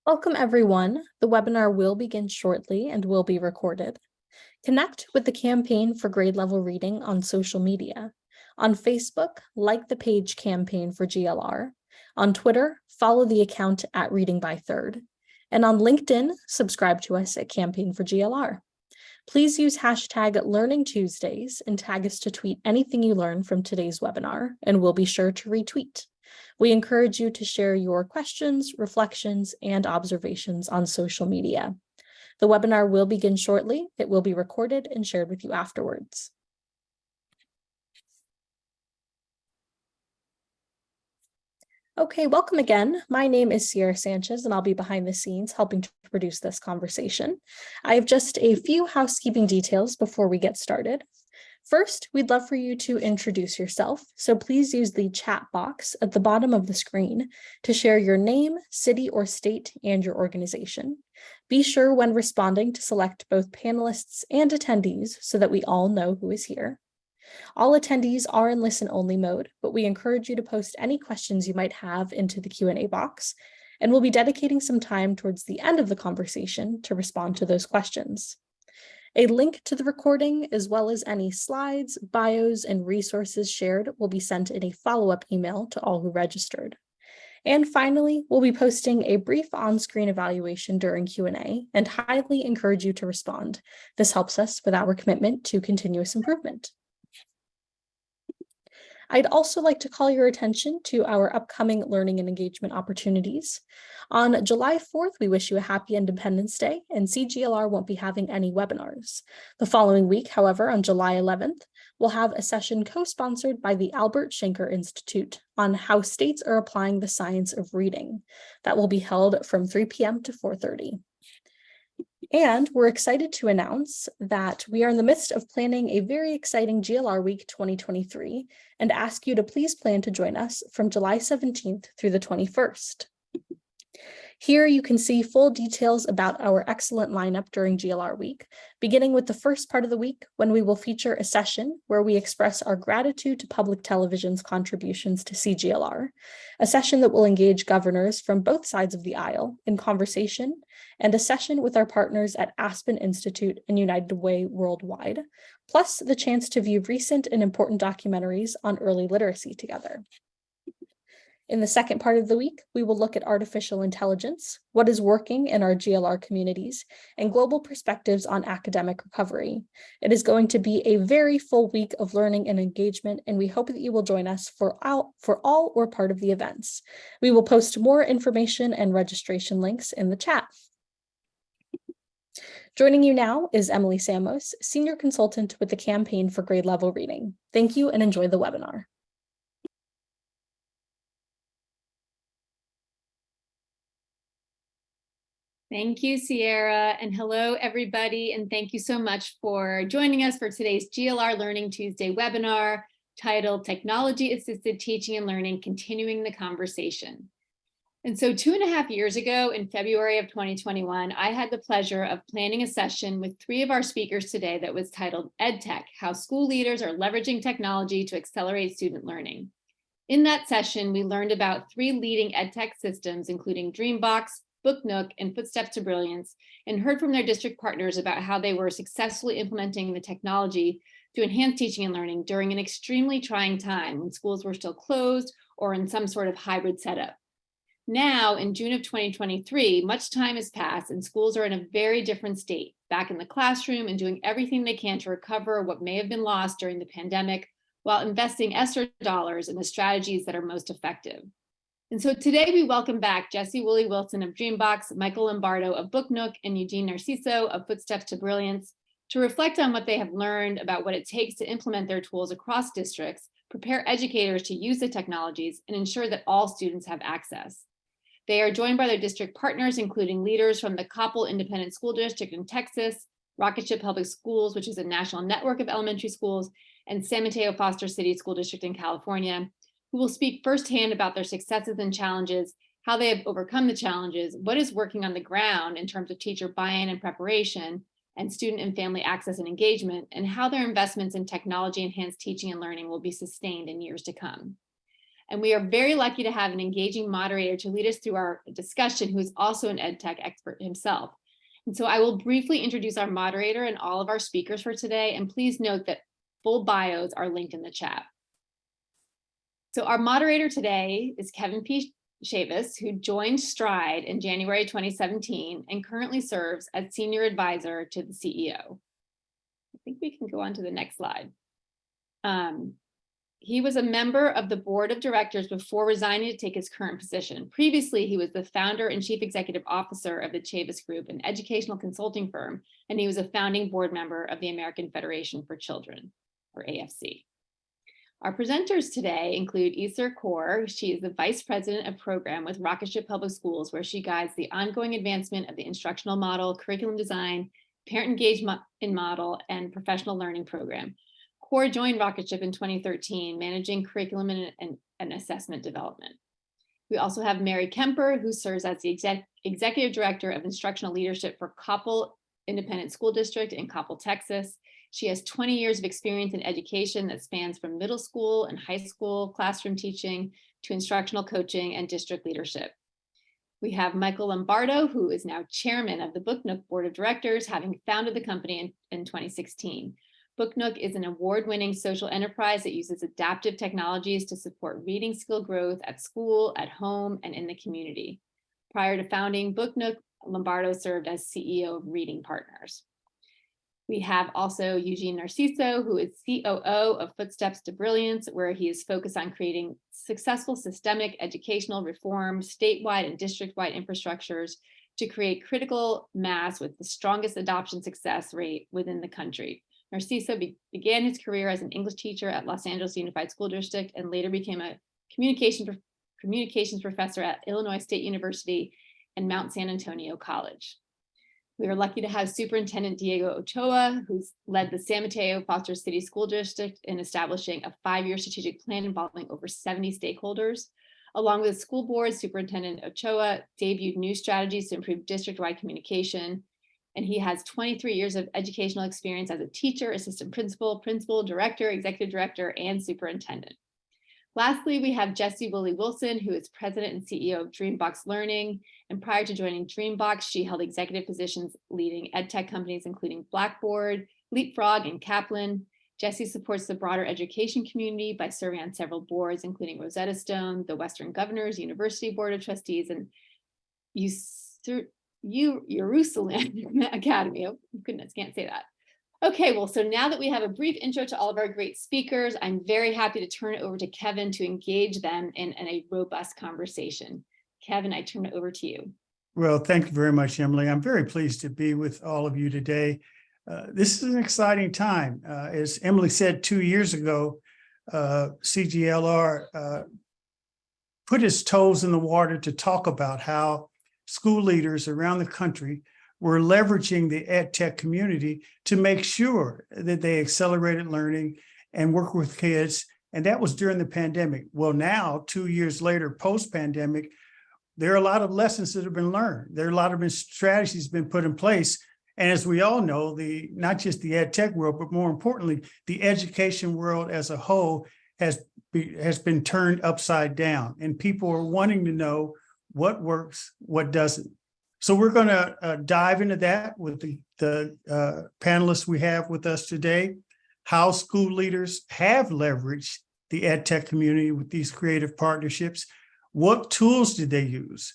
Welcome everyone. The webinar will begin shortly and will be recorded. Connect with the Campaign for Grade Level Reading on social media. On Facebook, like the page Campaign for GLR. On Twitter, follow the account at Reading by Third. And on LinkedIn, subscribe to us at Campaign for GLR. Please use hashtag Learning Tuesdays and tag us to tweet anything you learn from today's webinar, and we'll be sure to retweet. We encourage you to share your questions, reflections, and observations on social media. The webinar will begin shortly. It will be recorded and shared with you afterwards. Okay, welcome again. My name is Sierra Sanchez, and I'll be behind the scenes helping to produce this conversation. I have just a few housekeeping details before we get started. First, we'd love for you to introduce yourself, so please use the chat box at the bottom of the screen to share your name, city or state, and your organization. Be sure when responding to select both panelists and attendees so that we all know who is here. All attendees are in listen-only mode, but we encourage you to post any questions you might have into the Q&A box, and we'll be dedicating some time towards the end of the conversation to respond to those questions. A link to the recording, as well as any slides, bios, and resources shared, will be sent in a follow-up email to all who registered. And finally, we'll be posting a brief on-screen evaluation during Q&A and highly encourage you to respond. This helps us with our commitment to continuous improvement. I'd also like to call your attention to our upcoming learning and engagement opportunities. On July 4th, we wish you a happy Independence Day, and CGLR won't be having any webinars. The following week, however, on July 11th, we'll have a session co-sponsored by the Albert Schenker Institute on how states are applying the science of reading. That will be held from 3 p.m. to 4:30. And we're excited to announce that we are in the midst of planning a very exciting GLR Week 2023 and ask you to please plan to join us from July 17th through the 21st. Here you can see full details about our excellent lineup during GLR Week, beginning with the first part of the week when we will feature a session where we express our gratitude to public television's contributions to CGLR, a session that will engage governors from both sides of the aisle in conversation, and a session with our partners at Aspen Institute and United Way Worldwide, plus the chance to view recent and important documentaries on early literacy together. In the second part of the week, we will look at artificial intelligence, what is working in our GLR communities, and global perspectives on academic recovery. It is going to be a very full week of learning and engagement, and we hope that you will join us for all or part of the events. We will post more information and registration links in the chat. Joining you now is Emily Samos, Senior Consultant with the Campaign for Grade Level Reading. Thank you and enjoy the webinar. Thank you, Sierra, and hello, everybody, and thank you so much for joining us for today's GLR Learning Tuesday webinar titled Technology-Assisted Teaching and Learning, Continuing the Conversation. And so 2.5 years ago, in February of 2021, I had the pleasure of planning a session with 3 of our speakers today that was titled EdTech, How School Leaders Are Leveraging Technology to Accelerate Student Learning. In that session, we learned about 3 leading EdTech systems, including Dreambox, Book and Footsteps to Brilliance, and heard from their district partners about how they were successfully implementing the technology to enhance teaching and learning during an extremely trying time when schools were still closed or in some sort of hybrid setup. Now, in June of 2023, much time has passed and schools are in a very different state, back in the classroom and doing everything they can to recover what may have been lost during the pandemic while investing ESSER dollars in the strategies that are most effective. And so today we welcome back Jesse Woolley Wilson of Dreambox, Michael Lombardo of Book and Eugene Narciso of Footsteps to Brilliance to reflect on what they have learned about what it takes to implement their tools across districts, prepare educators to use the technologies, and ensure that all students have access. They are joined by their district partners, including leaders from the Coppell Independent School District in Texas, Rocket Ship Public Schools, which is a national network of elementary schools, and San Mateo Foster City School District in California, who will speak firsthand about their successes and challenges, how they have overcome the challenges, what is working on the ground in terms of teacher buy-in and preparation, and student and family access and engagement, and how their investments in technology-enhanced teaching and learning will be sustained in years to come. And we are very lucky to have an engaging moderator to lead us through our discussion, who is also an EdTech expert himself. And so I will briefly introduce our moderator and all of our speakers for today. And please note that full bios are linked in the chat. So our moderator today is Kevin P. Chavis, who joined Stride in January 2017 and currently serves as Senior Advisor to the CEO. I think we can go on to the next slide. He was a member of the board of directors before resigning to take his current position. Previously, he was the founder and chief executive officer of the Chavis Group, an educational consulting firm, and he was a founding board member of the American Federation for Children, or AFC. Our presenters today include Isar Kaur. She is the vice president of program with Rocketship Public Schools, where she guides the ongoing advancement of the instructional model, curriculum design, parent engagement model, and professional learning program. Kaur joined Rocketship in 2013, managing curriculum and assessment development. We also have Mary Kemper, who serves as the executive director of instructional leadership for Coppell Independent School District in Coppell, Texas. She has 20 years of experience in education that spans from middle school and high school classroom teaching to instructional coaching and district leadership. We have Michael Lombardo, who is now chairman of the Book Nook Board of Directors, having founded the company in 2016. Book Nook is an award-winning social enterprise that uses adaptive technologies to support reading skill growth at school, at home, and in the community. Prior to founding Book Nook, Lombardo served as CEO of Reading Partners. We have also Eugene Narciso, who is COO of Footsteps to Brilliance, where he is focused on creating successful systemic educational reform, statewide and district-wide infrastructures to create critical mass with the strongest adoption success rate within the country. Narciso began his career as an English teacher at Los Angeles Unified School District and later became a communications professor at Illinois State University and Mount San Antonio College. We are lucky to have Superintendent Diego Ochoa, who's led the San Mateo Foster City School District in establishing a 5-year strategic plan involving over 70 stakeholders. Along with school board, Superintendent Ochoa debuted new strategies to improve district-wide communication. And he has 23 years of educational experience as a teacher, assistant principal, director, executive director, and superintendent. Lastly, we have Jessie Woolley Wilson, who is president and CEO of Dreambox Learning. And prior to joining Dreambox, she held executive positions leading EdTech companies, including Blackboard, Leapfrog, and Kaplan. Jessie supports the broader education community by serving on several boards, including Rosetta Stone, the Western Governors University Board of Trustees, and Jerusalem Academy. Oh, goodness, can't say that. Okay, well, so now that we have a brief intro to all of our great speakers, I'm very happy to turn it over to Kevin to engage them in a robust conversation. Kevin, I turn it over to you. Well, thank you very much, Emily. I'm very pleased to be with all of you today. This is an exciting time. As Emily said 2 years ago, CGLR put its toes in the water to talk about how school leaders around the country were leveraging the EdTech community to make sure that they accelerated learning and work with kids. And that was during the pandemic. Well, now, 2 years later, post-pandemic, there are a lot of lessons that have been learned. There are a lot of strategies been put in place. And as we all know, not just the EdTech world, but more importantly, the education world as a whole has been turned upside down. And people are wanting to know what works, what doesn't. So we're going to dive into that with the panelists we have with us today, how school leaders have leveraged the EdTech community with these creative partnerships. What tools did they use?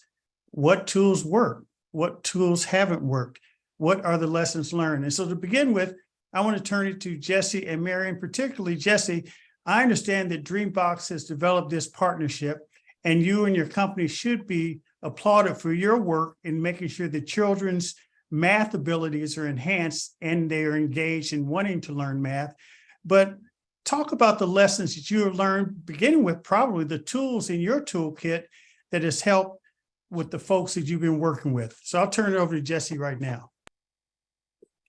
What tools work? What tools haven't worked? What are the lessons learned? And so to begin with, I want to turn it to Jessie and Mary, and particularly Jessie. I understand that Dreambox has developed this partnership, and you and your company should be applauded for your work in making sure that children's math abilities are enhanced and they are engaged in wanting to learn math. But talk about the lessons that you have learned, beginning with probably the tools in your toolkit that has helped with the folks that you've been working with. So I'll turn it over to Jessie right now.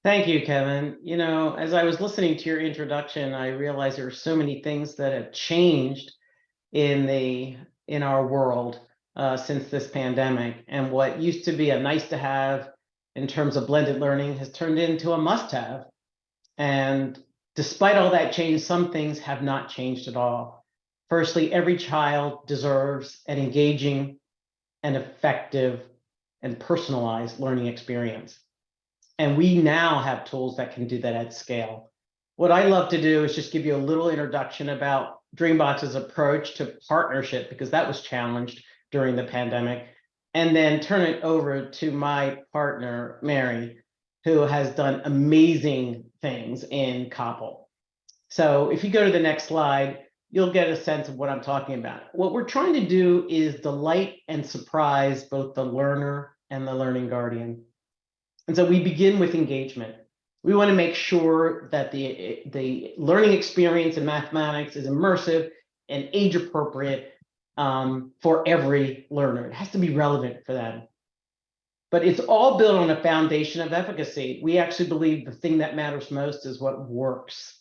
Thank you, Kevin. You know, as I was listening to your introduction, I realized there are so many things that have changed in our world since this pandemic. And what used to be a nice to have in terms of blended learning has turned into a must have. And despite all that change, some things have not changed at all. Firstly, every child deserves an engaging and effective and personalized learning experience. And we now have tools that can do that at scale. What I love to do is just give you a little introduction about Dreambox's approach to partnership, because that was challenged during the pandemic, and then turn it over to my partner, Mary, who has done amazing things in Koppel. So if you go to the next slide, you'll get a sense of what I'm talking about. What we're trying to do is delight and surprise both the learner and the learning guardian. And so we begin with engagement. We want to make sure that the learning experience in mathematics is immersive and age appropriate for every learner. It has to be relevant for them. But it's all built on a foundation of efficacy. We actually believe the thing that matters most is what works.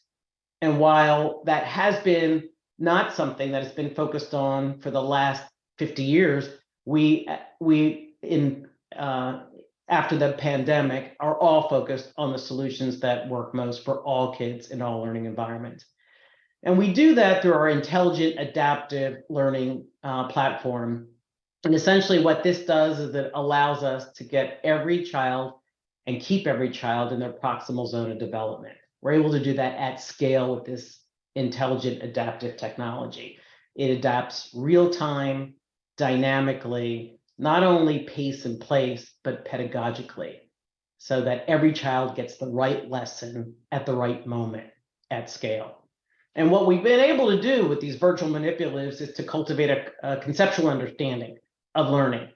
And while that has been not something that has been focused on for the last 50 years, after the pandemic, are all focused on the solutions that work most for all kids in all learning environments. And we do that through our intelligent adaptive learning platform. And essentially what this does is it allows us to get every child and keep every child in their proximal zone of development. We're able to do that at scale with this intelligent adaptive technology. It adapts real time, dynamically, not only pace and place, but pedagogically, so that every child gets the right lesson at the right moment at scale. And what we've been able to do with these virtual manipulatives is to cultivate a conceptual understanding of learning,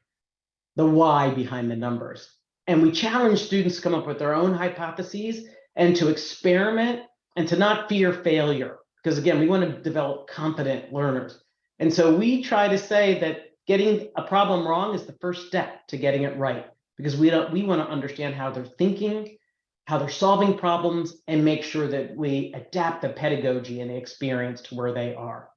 the why behind the numbers. And we challenge students to come up with their own hypotheses and to experiment and to not fear failure. Because again, we want to develop competent learners. And so we try to say that getting a problem wrong is the first step to getting it right, because we want to understand how they're thinking, how they're solving problems, and make sure that we adapt the pedagogy and the experience to where they are.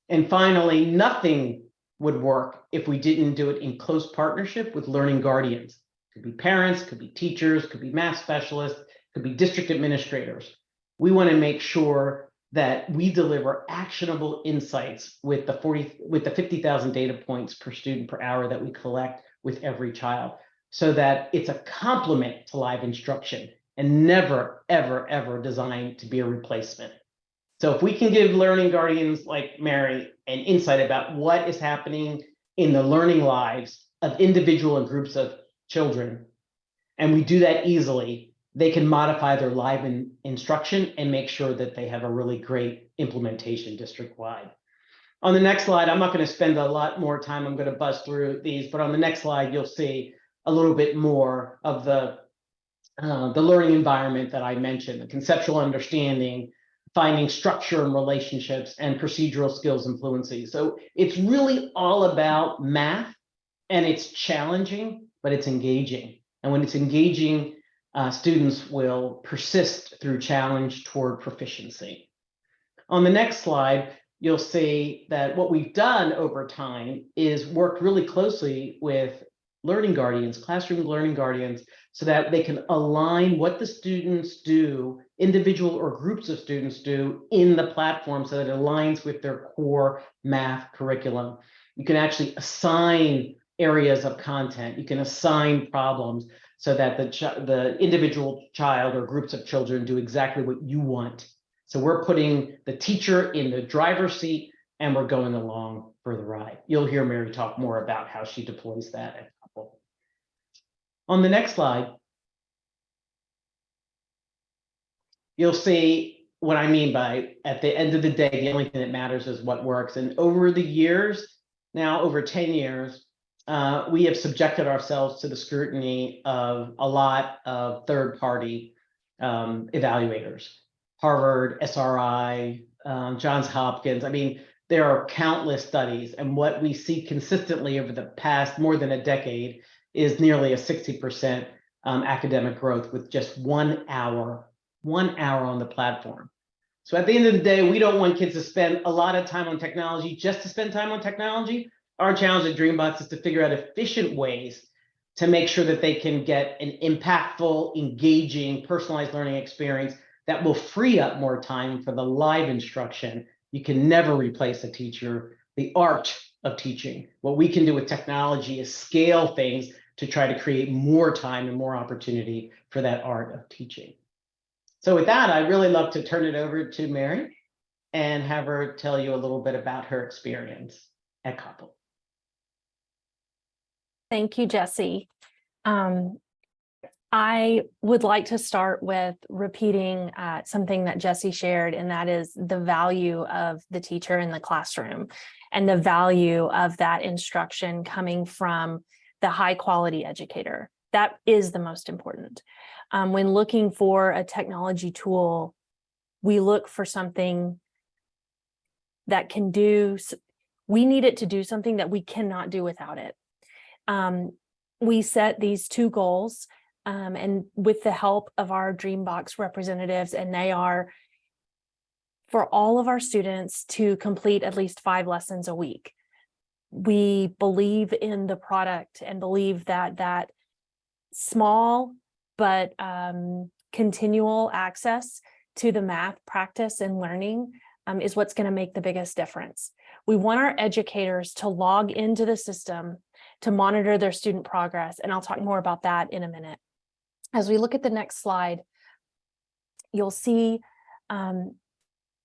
And finally, nothing would work if we didn't do it in close partnership with learning guardians. Could be parents, could be teachers, could be math specialists, could be district administrators. We want to make sure that we deliver actionable insights with the 50,000 data points per student per hour that we collect with every child, so that it's a complement to live instruction and never, ever, ever designed to be a replacement. So if we can give learning guardians like Mary an insight about what is happening in the learning lives of individual and groups of children, and we do that easily, they can modify their live instruction and make sure that they have a really great implementation district-wide. On the next slide, I'm not going to spend a lot more time. I'm going to buzz through these, but on the next slide, you'll see a little bit more of the learning environment that I mentioned, the conceptual understanding, finding structure and relationships, and procedural skills and fluency. So it's really all about math, and it's challenging, but it's engaging. And when it's engaging, students will persist through challenge toward proficiency. On the next slide, you'll see that what we've done over time is work really closely with learning guardians, classroom learning guardians, so that they can align what the students do, individual or groups of students do in the platform, so that it aligns with their core math curriculum. You can actually assign areas of content. You can assign problems so that the individual child or groups of children do exactly what you want. So we're putting the teacher in the driver's seat, and we're going along for the ride. You'll hear Mary talk more about how she deploys that at Koppel. On the next slide, you'll see what I mean by, at the end of the day, the only thing that matters is what works. And over the years, now over 10 years, we have subjected ourselves to the scrutiny of a lot of third-party evaluators. Harvard, SRI, Johns Hopkins. I mean, there are countless studies, and what we see consistently over the past more than a decade is nearly a 60% academic growth with just 1 hour on the platform. So at the end of the day, we don't want kids to spend a lot of time on technology just to spend time on technology. Our challenge at Dreambox is to figure out efficient ways to make sure that they can get an impactful, engaging, personalized learning experience that will free up more time for the live instruction You can never replace a teacher, the art of teaching. What we can do with technology is scale things to try to create more time and more opportunity for that art of teaching. So with that, I'd really love to turn it over to Mary and have her tell you a little bit about her experience at Koppel. Thank you, Jesse. I would like to start with repeating something that Jesse shared, and that is the value of the teacher in the classroom and the value of that instruction coming from the high quality educator. That is the most important. When looking for a technology tool, we look for something that can do, we need it to do something that we cannot do without it. We set these two goals and with the help of our Dreambox representatives, and they are for all of our students to complete at least 5 lessons a week. We believe in the product and believe that small but continual access to the math practice and learning is what's going to make the biggest difference. We want our educators to log into the system to monitor their student progress, and I'll talk more about that in a minute. As we look at the next slide, you'll see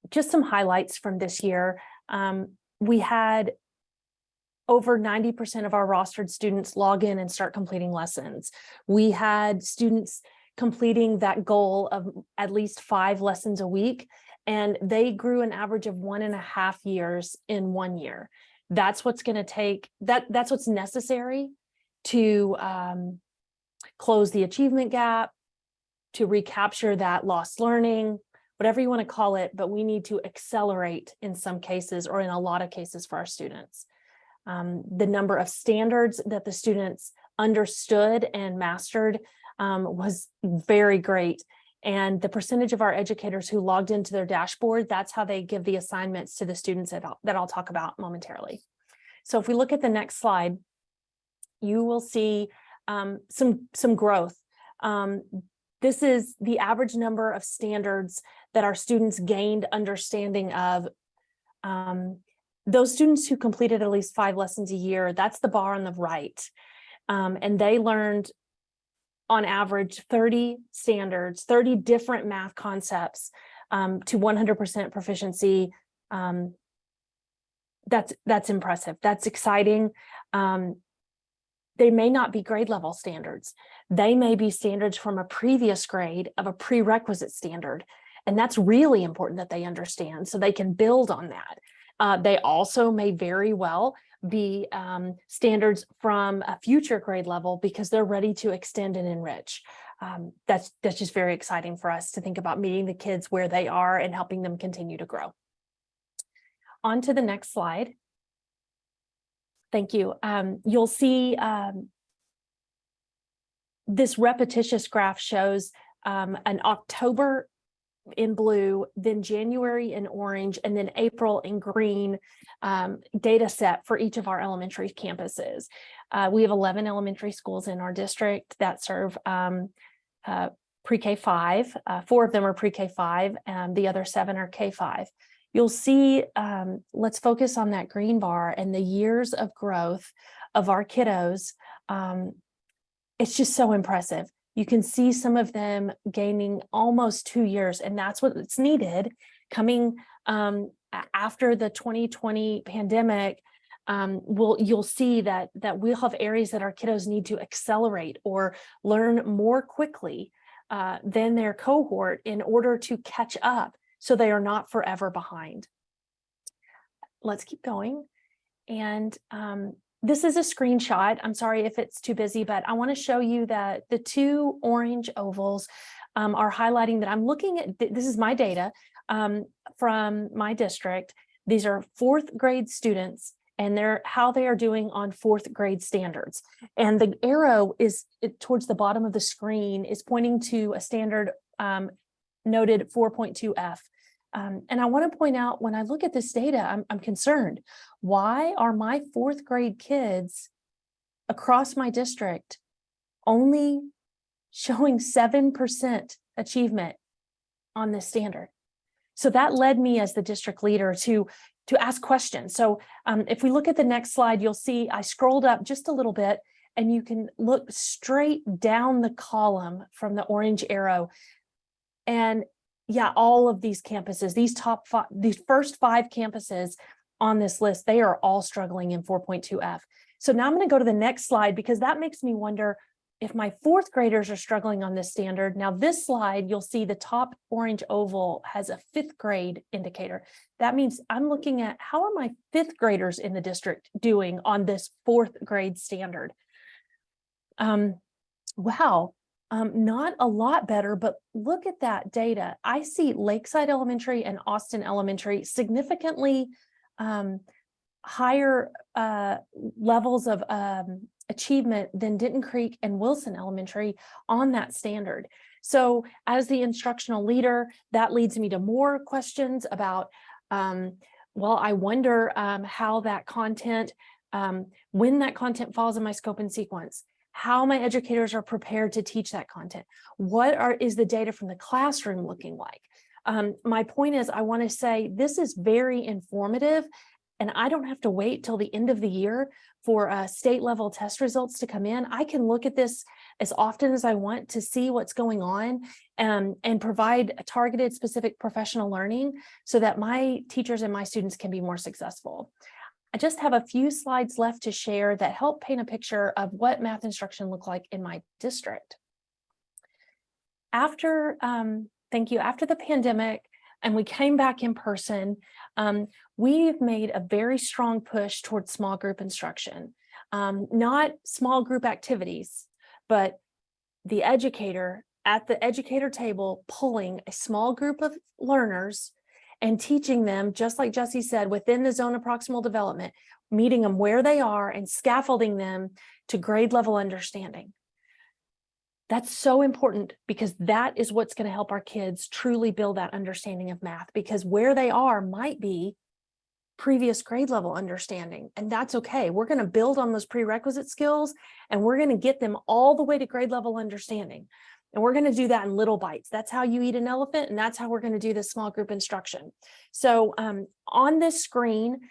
just some highlights from this year. We had over 90% of our rostered students log in and start completing lessons. We had students completing that goal of at least 5 lessons a week, and they grew an average of 1.5 years in 1 year. That's what's going to take, that's what's necessary to close the achievement gap, to recapture that lost learning, whatever you want to call it, but we need to accelerate in some cases, or in a lot of cases for our students. The number of standards that the students understood and mastered was very great. And the percentage of our educators who logged into their dashboard, that's how they give the assignments to the students that I'll talk about momentarily. So if we look at the next slide, you will see some growth. This is the average number of standards that our students gained understanding of. Those students who completed at least 5 lessons a year, that's the bar on the right. And they learned on average 30 standards, 30 different math concepts to 100% proficiency. That's impressive. That's exciting. They may not be grade level standards. They may be standards from a previous grade of a prerequisite standard. And that's really important that they understand so they can build on that. They also may very well be standards from a future grade level because they're ready to extend and enrich. That's just very exciting for us to think about meeting the kids where they are and helping them continue to grow. On to the next slide. Thank you. You'll see this repetitious graph shows an October in blue, then January in orange, and then April in green data set for each of our elementary campuses. We have 11 elementary schools in our district that serve pre-K5. 4 of them are pre-K5, and the other 7 are K5. You'll see, let's focus on that green bar and the years of growth of our kiddos. It's just so impressive. You can see some of them gaining almost 2 years, and that's what's needed coming after the 2020 pandemic. You'll see that we'll have areas that our kiddos need to accelerate or learn more quickly than their cohort in order to catch up, so they are not forever behind. Let's keep going. And this is a screenshot. I'm sorry if it's too busy, but I want to show you that the 2 orange ovals are highlighting that I'm looking at. This is my data from my district. These are 4th grade students, and how they are doing on 4th grade standards. And the arrow is towards the bottom of the screen is pointing to a standard noted 4.2F. And I want to point out, when I look at this data, I'm concerned. Why are my 4th grade kids across my district only showing 7% achievement on this standard? So that led me as the district leader to ask questions. So if we look at the next slide, you'll see I scrolled up just a little bit, and you can look straight down the column from the orange arrow. And yeah, all of these campuses, these first 5 campuses on this list, they are all struggling in 4.2F. So now I'm going to go to the next slide, because that makes me wonder if my 4th graders are struggling on this standard. Now this slide, you'll see the top orange oval has a 5th grade indicator. That means I'm looking at how are my 5th graders in the district doing on this 4th grade standard. Wow. Not a lot better, but look at that data. I see Lakeside Elementary and Austin Elementary significantly higher levels of achievement than Denton Creek and Wilson Elementary on that standard. So as the instructional leader, that leads me to more questions about, well, I wonder how that content, when that content falls in my scope and sequence, how my educators are prepared to teach that content. Is the data from the classroom looking like? My point is, I want to say this is very informative, and I don't have to wait till the end of the year for state level test results to come in. I can look at this as often as I want to see what's going on, and provide a targeted specific professional learning so that my teachers and my students can be more successful. I just have a few slides left to share that help paint a picture of what math instruction looked like in my district. After the pandemic, and we came back in person, we've made a very strong push towards small group instruction. Not small group activities, but the educator at the educator table pulling a small group of learners and teaching them, just like Jesse said, within the zone of proximal development, meeting them where they are and scaffolding them to grade level understanding. That's so important, because that is what's going to help our kids truly build that understanding of math, because where they are might be previous grade level understanding, and that's okay. We're going to build on those prerequisite skills, and we're going to get them all the way to grade level understanding. And we're going to do that in little bites. That's how you eat an elephant, and that's how we're going to do this small group instruction. So on this screen,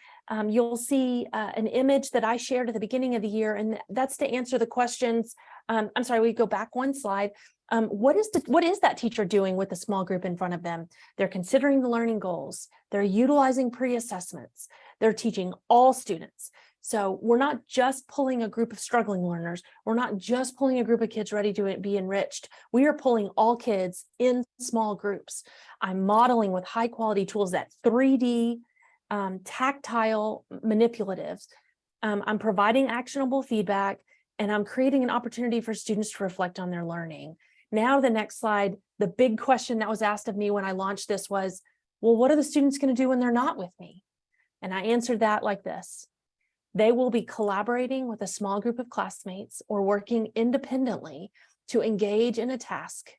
you'll see an image that I shared at the beginning of the year, and that's to answer the questions. I'm sorry, we go back one slide. What is that teacher doing with the small group in front of them? They're considering the learning goals. They're utilizing pre-assessments. They're teaching all students. So we're not just pulling a group of struggling learners. We're not just pulling a group of kids ready to be enriched. We are pulling all kids in small groups. I'm modeling with high quality tools, that 3D tactile manipulatives. I'm providing actionable feedback, and I'm creating an opportunity for students to reflect on their learning. Now, the next slide, the big question that was asked of me when I launched this was, well, what are the students going to do when they're not with me? And I answered that like this. They will be collaborating with a small group of classmates or working independently to engage in a task.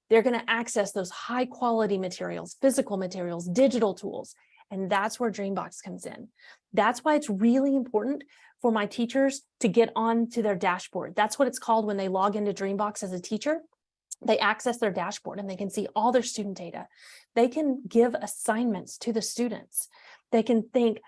They're going to access those high quality materials, physical materials, digital tools, and that's where Dreambox comes in. That's why it's really important for my teachers to get onto their dashboard. That's what it's called when they log into Dreambox as a teacher. They access their dashboard and they can see all their student data. They can give assignments to the students. They can think,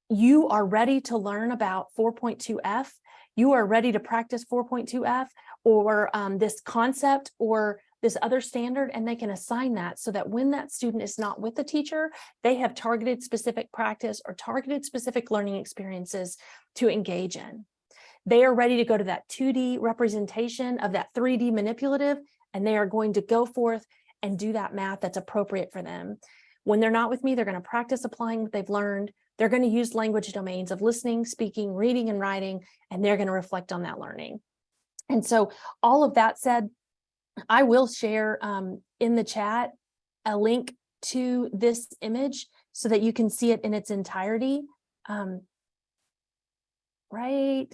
you are ready to learn about 4.2F. You are ready to practice 4.2F or this concept or this other standard, and they can assign that so that when that student is not with the teacher, they have targeted specific practice or targeted specific learning experiences to engage in. They are ready to go to that 2D representation of that 3D manipulative, and they are going to go forth and do that math that's appropriate for them. When they're not with me, they're going to practice applying what they've learned. They're going to use language domains of listening, speaking, reading, and writing, and they're going to reflect on that learning. And so all of that said, I will share in the chat a link to this image so that you can see it in its entirety. Right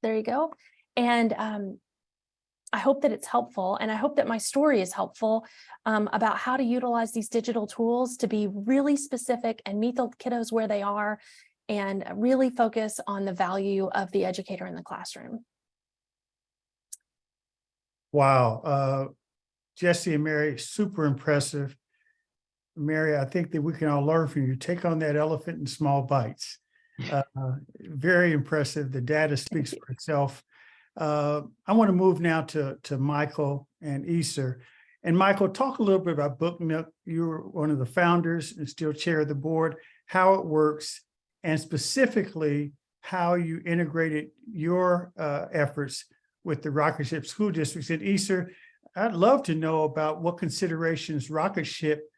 there you go. And I hope that it's helpful, and I hope that my story is helpful about how to utilize these digital tools to be really specific and meet the kiddos where they are and really focus on the value of the educator in the classroom. Wow. Jesse and Mary, super impressive. Mary, I think that we can all learn from you. Take on that elephant in small bites. Very impressive. The data speaks for itself. I want to move now to Michael and Easter. And Michael, talk a little bit about Book Nook. You're one of the founders and still chair of the board, how it works, and specifically how you integrated your efforts with the rocket ship school districts. And Easter, I'd love to know about what considerations rocket ship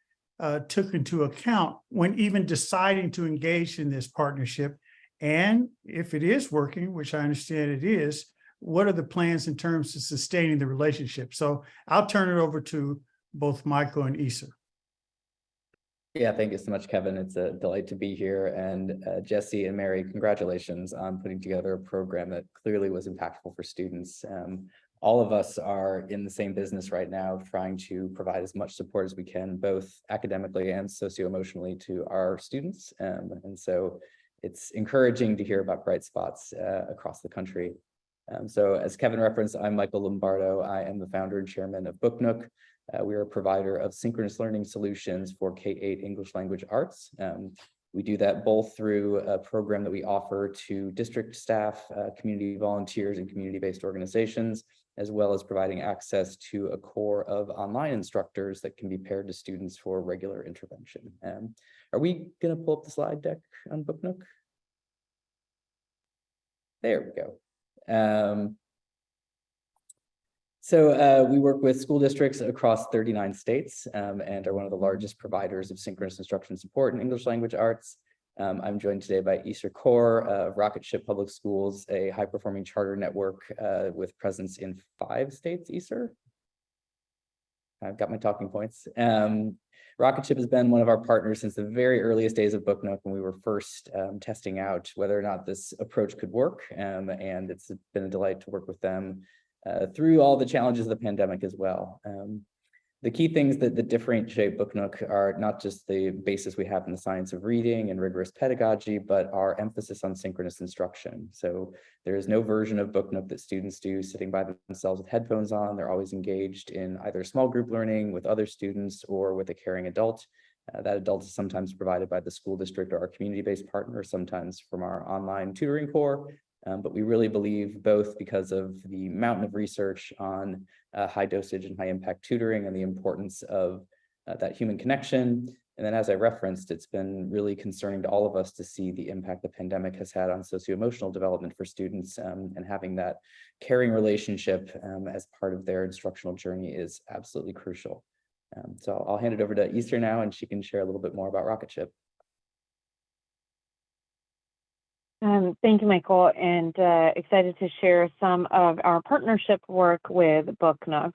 took into account when even deciding to engage in this partnership. And if it is working, which I understand it is, what are the plans in terms of sustaining the relationship? So I'll turn it over to both Michael and Issa. Yeah, thank you so much, Kevin. It's a delight to be here. And Jesse and Mary, congratulations on putting together a program that clearly was impactful for students. All of us are in the same business right now, trying to provide as much support as we can, both academically and socio-emotionally, to our students. And so it's encouraging to hear about bright spots across the country. So as Kevin referenced, I'm Michael Lombardo. I am the founder and chairman of Book Nook. We are a provider of synchronous learning solutions for K-8 English language arts. We do that both through a program that we offer to district staff, community volunteers, and community-based organizations, as well as providing access to a core of online instructors that can be paired to students for regular intervention. Are we going to pull up the slide deck on Book Nook? There we go. So we work with school districts across 39 states and are one of the largest providers of synchronous instruction support in English language arts. I'm joined today by Easter Core of Rocket Ship Public Schools, a high-performing charter network with presence in 5 states. Easter? I've got my talking points. Rocket Ship has been one of our partners since the very earliest days of Book Nook when we were first testing out whether or not this approach could work. And it's been a delight to work with them through all the challenges of the pandemic as well. The key things that differentiate Book Nook are not just the basis we have in the science of reading and rigorous pedagogy, but our emphasis on synchronous instruction. So there is no version of Book Nook that students do sitting by themselves with headphones on. They're always engaged in either small group learning with other students or with a caring adult. That adult is sometimes provided by the school district or our community-based partner, sometimes from our online tutoring core. But we really believe, both because of the mountain of research on high dosage and high impact tutoring and the importance of that human connection. And then, as I referenced, it's been really concerning to all of us to see the impact the pandemic has had on socio-emotional development for students, and having that caring relationship as part of their instructional journey is absolutely crucial. So I'll hand it over to Easter now, and she can share a little bit more about Rocket Ship. Thank you, Michael, and excited to share some of our partnership work with Book Nook.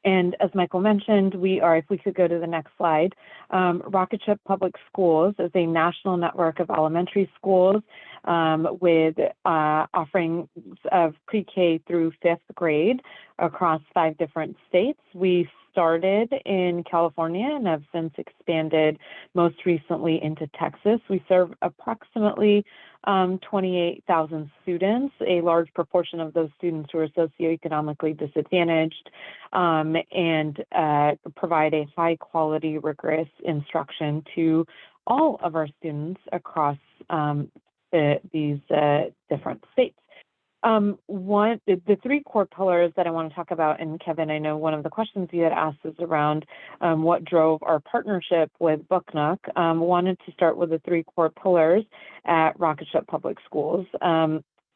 And as Michael mentioned, we are, if we could go to the next slide, Rocket Ship Public Schools is a national network of elementary schools with offerings of pre-K through 5th grade across 5 different states. We started in California and have since expanded most recently into Texas. We serve approximately 28,000 students, a large proportion of those students who are socioeconomically disadvantaged, and provide a high quality, rigorous instruction to all of our students across these different states. The 3 core pillars that I want to talk about, and Kevin, I know one of the questions you had asked is around what drove our partnership with Book Nook. Wanted to start with the 3 core pillars at Rocket Ship Public Schools.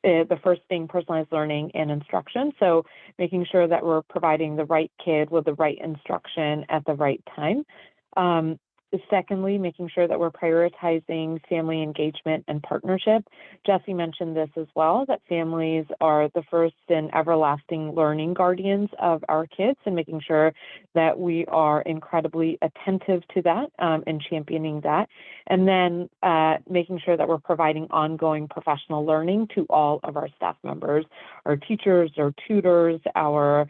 The first being personalized learning and instruction. So making sure that we're providing the right kid with the right instruction at the right time. Secondly, making sure that we're prioritizing family engagement and partnership. Jesse mentioned this as well, that families are the first and everlasting learning guardians of our kids, and making sure that we are incredibly attentive to that and championing that. And then making sure that we're providing ongoing professional learning to all of our staff members, our teachers, our tutors, our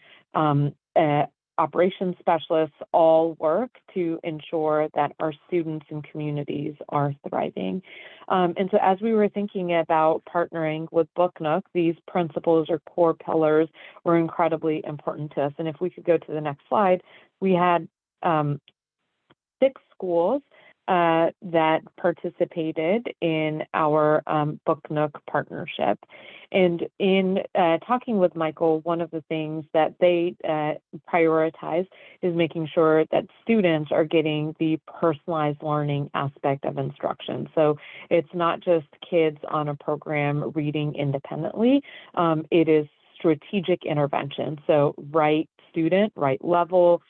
operations specialists, all work to ensure that our students and communities are thriving. And so as we were thinking about partnering with Book Nook, these principles or core pillars were incredibly important to us. And if we could go to the next slide, we had 6 schools that participated in our Book Nook partnership. And in talking with Michael, one of the things that they prioritize is making sure that students are getting the personalized learning aspect of instruction. So it's not just kids on a program reading independently, it is strategic intervention. So right student, right level,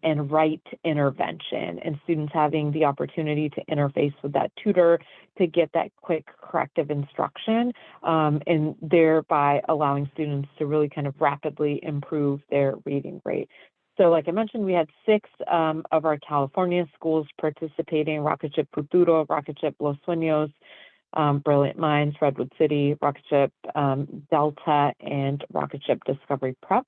and right intervention, and students having the opportunity to interface with that tutor to get that quick corrective instruction, and thereby allowing students to really kind of rapidly improve their reading rate. So like I mentioned, we had 6 of our California schools participating: Rocketship Futuro, Rocketship Los Sueños, Brilliant Minds, Redwood City, Rocketship Delta, and Rocketship Discovery Prep.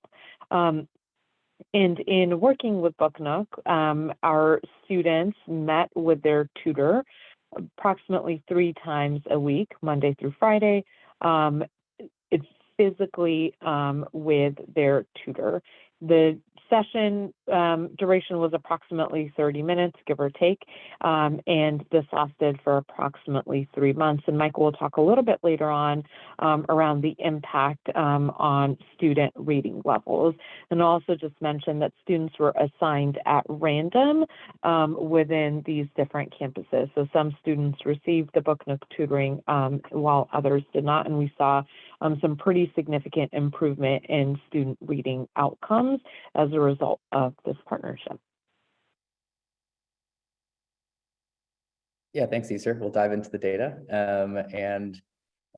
And in working with Book Nook, our students met with their tutor approximately 3 times a week, Monday through Friday, physically with their tutor. The session duration was approximately 30 minutes, give or take, and this lasted for approximately 3 months. And Michael will talk a little bit later on around the impact on student reading levels. And also just mention that students were assigned at random within these different campuses. So some students received the Book Nook tutoring while others did not, and we saw some pretty significant improvement in student reading outcomes as a result of this partnership. Yeah, thanks, Isar. We'll dive into the data.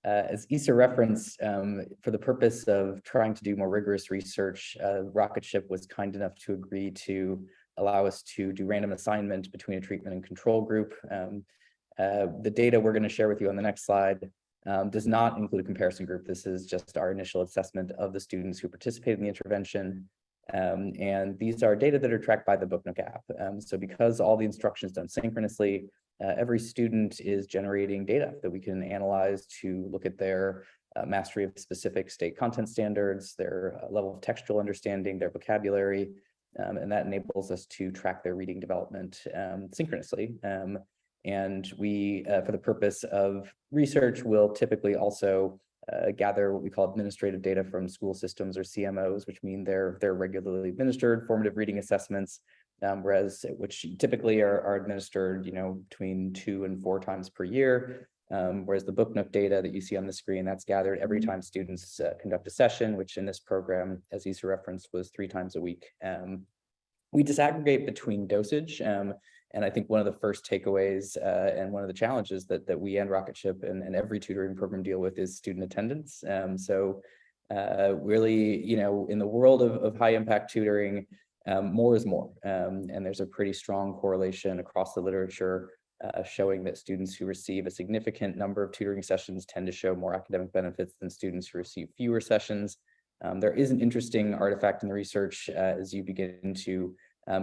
As Isar referenced, for the purpose of trying to do more rigorous research, Rocketship was kind enough to agree to allow us to do random assignment between a treatment and control group. The data we're going to share with you on the next slide does not include a comparison group. This is just our initial assessment of the students who participated in the intervention. And these are data that are tracked by the Book Nook app. So because all the instruction is done synchronously, every student is generating data that we can analyze to look at their mastery of specific state content standards, their level of textual understanding, their vocabulary, and that enables us to track their reading development synchronously. And we, for the purpose of research, will typically also gather what we call administrative data from school systems, or CMOs, which mean they're regularly administered formative reading assessments, which typically are administered, between 2 and 4 times per year. Whereas the Book Nook data that you see on the screen, that's gathered every time students conduct a session, which in this program, as Isa referenced, was 3 times a week. We disaggregate between dosage, and I think one of the first takeaways and one of the challenges that we and Rocketship and every tutoring program deal with is student attendance. So really, in the world of high impact tutoring, more is more. And there's a pretty strong correlation across the literature showing that students who receive a significant number of tutoring sessions tend to show more academic benefits than students who receive fewer sessions. There is an interesting artifact in the research as you begin to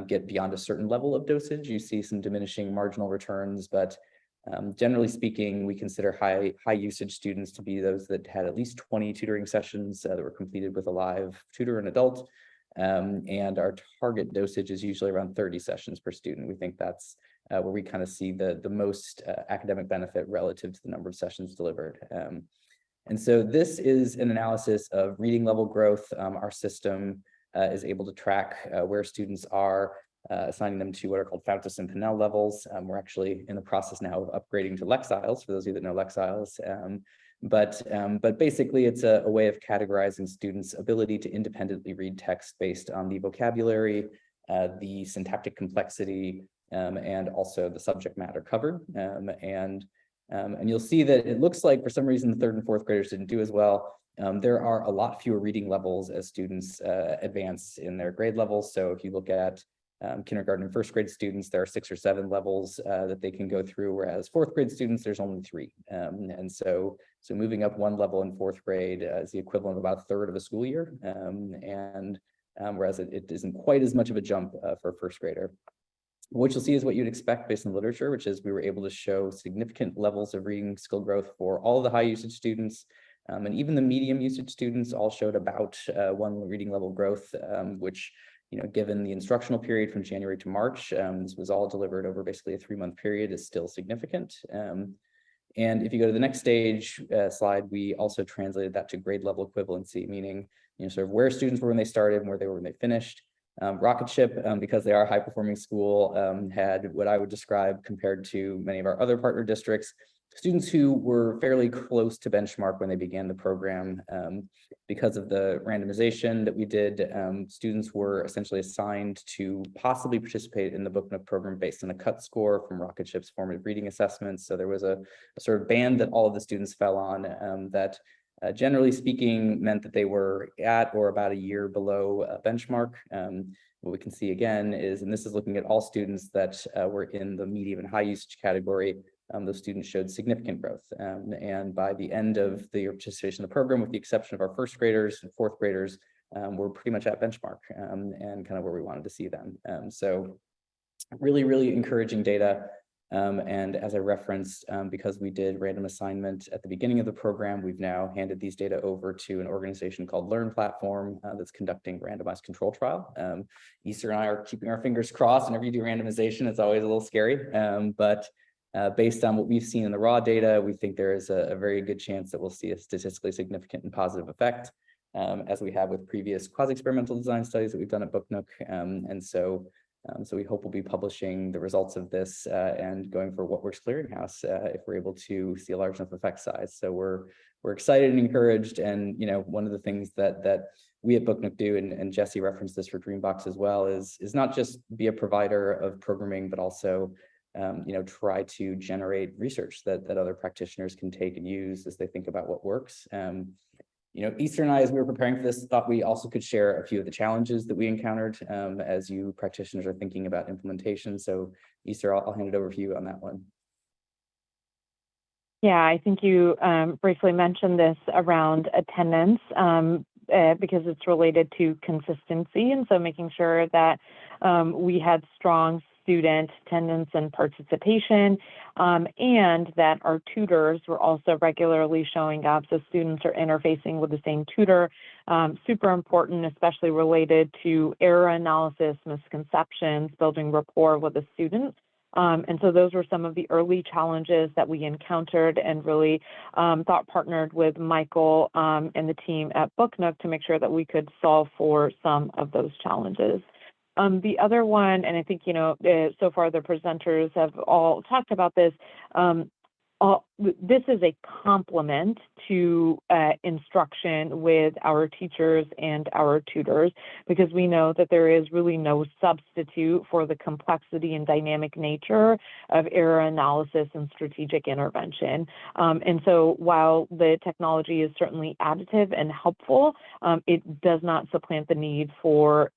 get beyond a certain level of dosage. You see some diminishing marginal returns, but generally speaking, we consider high usage students to be those that had at least 20 tutoring sessions that were completed with a live tutor and adult. And our target dosage is usually around 30 sessions per student. We think that's where we kind of see the most academic benefit relative to the number of sessions delivered. And so this is an analysis of reading level growth. Our system is able to track where students are, assigning them to what are called Fountas and Pinnell levels. We're actually in the process now of upgrading to Lexiles, for those of you that know Lexiles. But basically, it's a way of categorizing students' ability to independently read text based on the vocabulary, the syntactic complexity, and also the subject matter covered. And you'll see that it looks like for some reason the 3rd and 4th graders didn't do as well. There are a lot fewer reading levels as students advance in their grade levels. So if you look at kindergarten and 1st grade students, there are 6 or 7 levels that they can go through, whereas 4th grade students, there's only 3. And so moving up 1 level in 4th grade is the equivalent of about a third of a school year. Whereas it isn't quite as much of a jump for a 1st grader. What you'll see is what you'd expect based on the literature, which is we were able to show significant levels of reading skill growth for all the high usage students. And even the medium usage students all showed about 1 reading level growth, which given the instructional period from January to March, this was all delivered over basically a 3-month period, is still significant. And if you go to the next stage slide, we also translated that to grade level equivalency, meaning sort of where students were when they started and where they were when they finished. Rocket Ship, because they are a high-performing school, had what I would describe, compared to many of our other partner districts, students who were fairly close to benchmark when they began the program. Because of the randomization that we did, students were essentially assigned to possibly participate in the Book Nook program based on a cut score from Rocket Ship's formative reading assessments. So there was a sort of band that all of the students fell on that generally speaking meant that they were at or about a year below benchmark. What we can see again is, and this is looking at all students that were in the medium and high usage category, those students showed significant growth. And by the end of the participation in the program, with the exception of our first graders and fourth graders, we're pretty much at benchmark and kind of where we wanted to see them. So really, really encouraging data. And as I referenced, because we did random assignment at the beginning of the program, we've now handed these data over to an organization called Learn Platform that's conducting randomized control trial. Easter and I are keeping our fingers crossed. Whenever you do randomization, it's always a little scary, but based on what we've seen in the raw data, we think there is a very good chance that we'll see a statistically significant and positive effect, as we have with previous quasi-experimental design studies that we've done at Book Nook. And so we hope we'll be publishing the results of this and going for what works clearinghouse if we're able to see a large enough effect size. So we're excited and encouraged. And one of the things that we at Book Nook do, and Jesse referenced this for Dreambox as well, is not just be a provider of programming, but also try to generate research that other practitioners can take and use as they think about what works. Easter and I, as we were preparing for this, thought we also could share a few of the challenges that we encountered as you practitioners are thinking about implementation. So Easter, I'll hand it over to you on that one. Yeah, I think you briefly mentioned this around attendance because it's related to consistency. And so making sure that we had strong student attendance and participation, and that our tutors were also regularly showing up, so students are interfacing with the same tutor. Super important, especially related to error analysis, misconceptions, building rapport with the student. And so those were some of the early challenges that we encountered, and really thought partnered with Michael and the team at Book Nook to make sure that we could solve for some of those challenges. The other one, and I think, so far the presenters have all talked about this, this is a complement to instruction with our teachers and our tutors, because we know that there is really no substitute for the complexity and dynamic nature of error analysis and strategic intervention. And so while the technology is certainly additive and helpful, it does not supplant the need for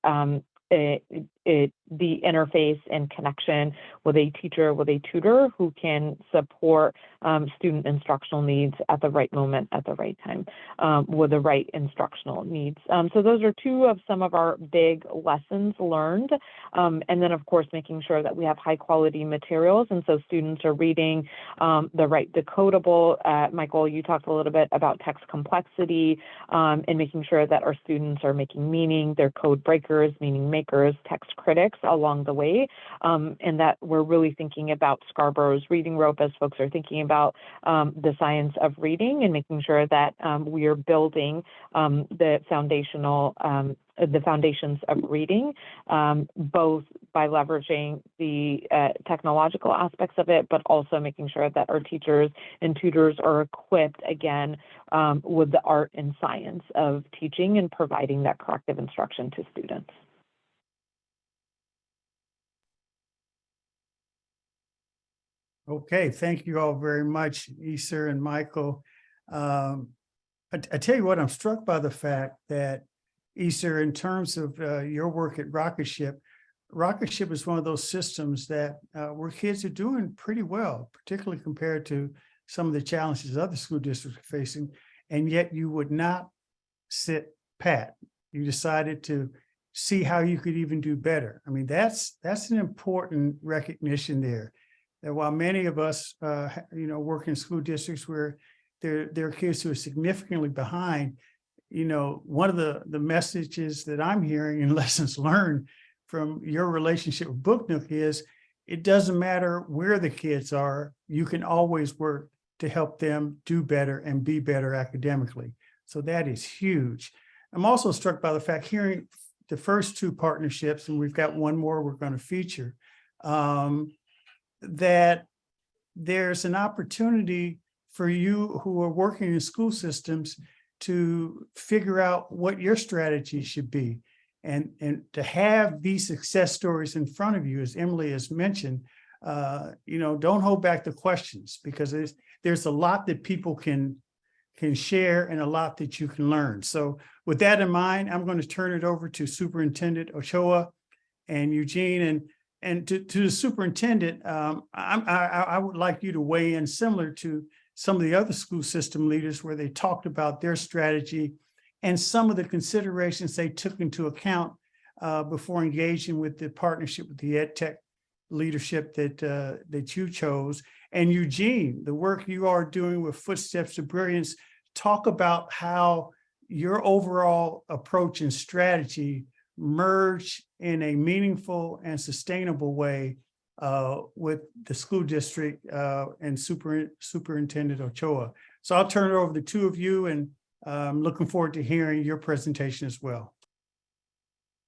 the interface and connection with a teacher, with a tutor who can support student instructional needs at the right moment, at the right time, with the right instructional needs. So those are two of some of our big lessons learned. And then, of course, making sure that we have high quality materials. And so students are reading the right decodable. Michael, you talked a little bit about text complexity and making sure that our students are making meaning, they're code breakers, meaning makers, text critics along the way, and that we're really thinking about Scarborough's reading rope as folks are thinking about the science of reading, and making sure that we are building the foundations of reading, both by leveraging the technological aspects of it, but also making sure that our teachers and tutors are equipped, again, with the art and science of teaching and providing that corrective instruction to students. Okay, thank you all very much, Easter and Michael. I tell you what, I'm struck by the fact that, Easter, in terms of your work at Rocket Ship is one of those systems that where kids are doing pretty well, particularly compared to some of the challenges other school districts are facing, and yet you would not sit pat. You decided to see how you could even do better. I mean, that's an important recognition there. That while many of us, work in school districts where there are kids who are significantly behind, one of the messages that I'm hearing and lessons learned from your relationship with Book Nook is it doesn't matter where the kids are, you can always work to help them do better and be better academically. So that is huge. I'm also struck by the fact hearing the first two partnerships, and we've got one more we're going to feature, that there's an opportunity for you who are working in school systems to figure out what your strategy should be, and to have these success stories in front of you, as Emily has mentioned. Don't hold back the questions, because there's a lot that people can share and a lot that you can learn. So with that in mind, I'm going to turn it over to Superintendent Ochoa and Eugene, and to the superintendent. I would like you to weigh in, similar to some of the other school system leaders, where they talked about their strategy and some of the considerations they took into account before engaging with the partnership with the EdTech leadership that you chose. And Eugene, the work you are doing with Footsteps to Brilliance, talk about how your overall approach and strategy merge in a meaningful and sustainable way with the school district and Superintendent Ochoa. So I'll turn it over to the two of you, and I'm looking forward to hearing your presentation as well.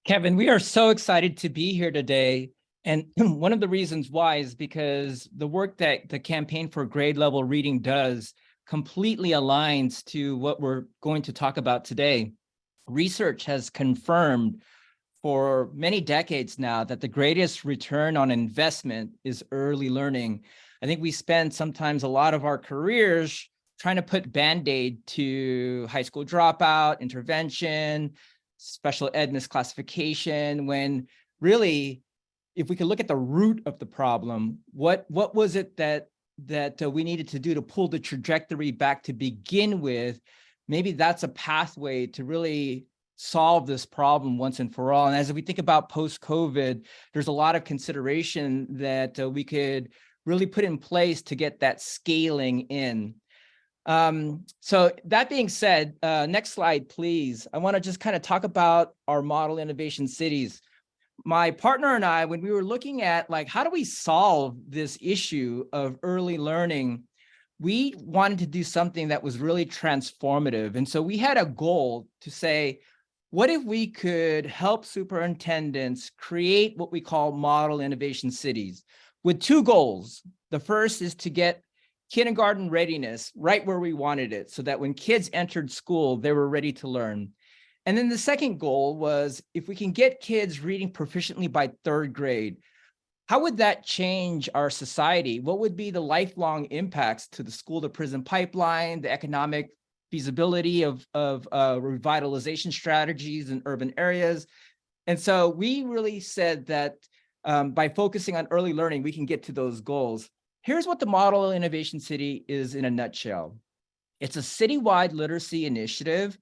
Kevin, we are so excited to be here today. And one of the reasons why is because the work that the Campaign for Grade Level Reading does completely aligns to what we're going to talk about today. Research has confirmed for many decades now that the greatest return on investment is early learning. I think we spend sometimes a lot of our careers trying to put Band-Aid to high school dropout, intervention, special ed misclassification, when really, if we could look at the root of the problem, what was it that we needed to do to pull the trajectory back to begin with? Maybe that's a pathway to really solve this problem once and for all. And as we think about post-COVID, there's a lot of consideration that we could really put in place to get that scaling in. So that being said, next slide, please. I want to just kind of talk about our model innovation cities. My partner and I, when we were looking at how do we solve this issue of early learning, we wanted to do something that was really transformative. And so we had a goal to say, what if we could help superintendents create what we call model innovation cities with two goals? The first is to get kindergarten readiness right where we wanted it, so that when kids entered school, they were ready to learn. And then the second goal was, if we can get kids reading proficiently by third grade, how would that change our society? What would be the lifelong impacts to the school to prison pipeline, the economic feasibility of revitalization strategies in urban areas? And so we really said that by focusing on early learning, we can get to those goals. Here's what the Model Innovation City is in a nutshell. It's a citywide literacy initiative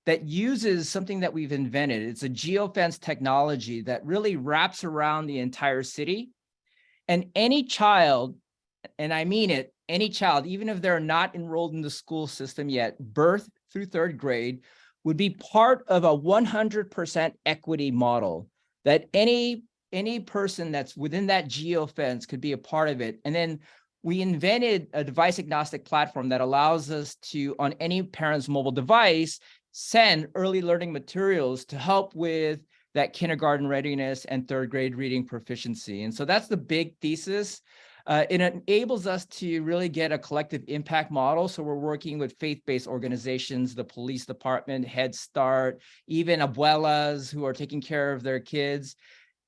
that uses something that we've invented. It's a geofence technology that really wraps around the entire city. And any child, and I mean it, any child, even if they're not enrolled in the school system yet, birth through third grade, would be part of a 100% equity model, that any person that's within that geofence could be a part of it. And then we invented a device agnostic platform that allows us to, on any parent's mobile device, send early learning materials to help with that kindergarten readiness and third grade reading proficiency. And so that's the big thesis. It enables us to really get a collective impact model. So we're working with faith-based organizations, the police department, Head Start, even abuelas who are taking care of their kids.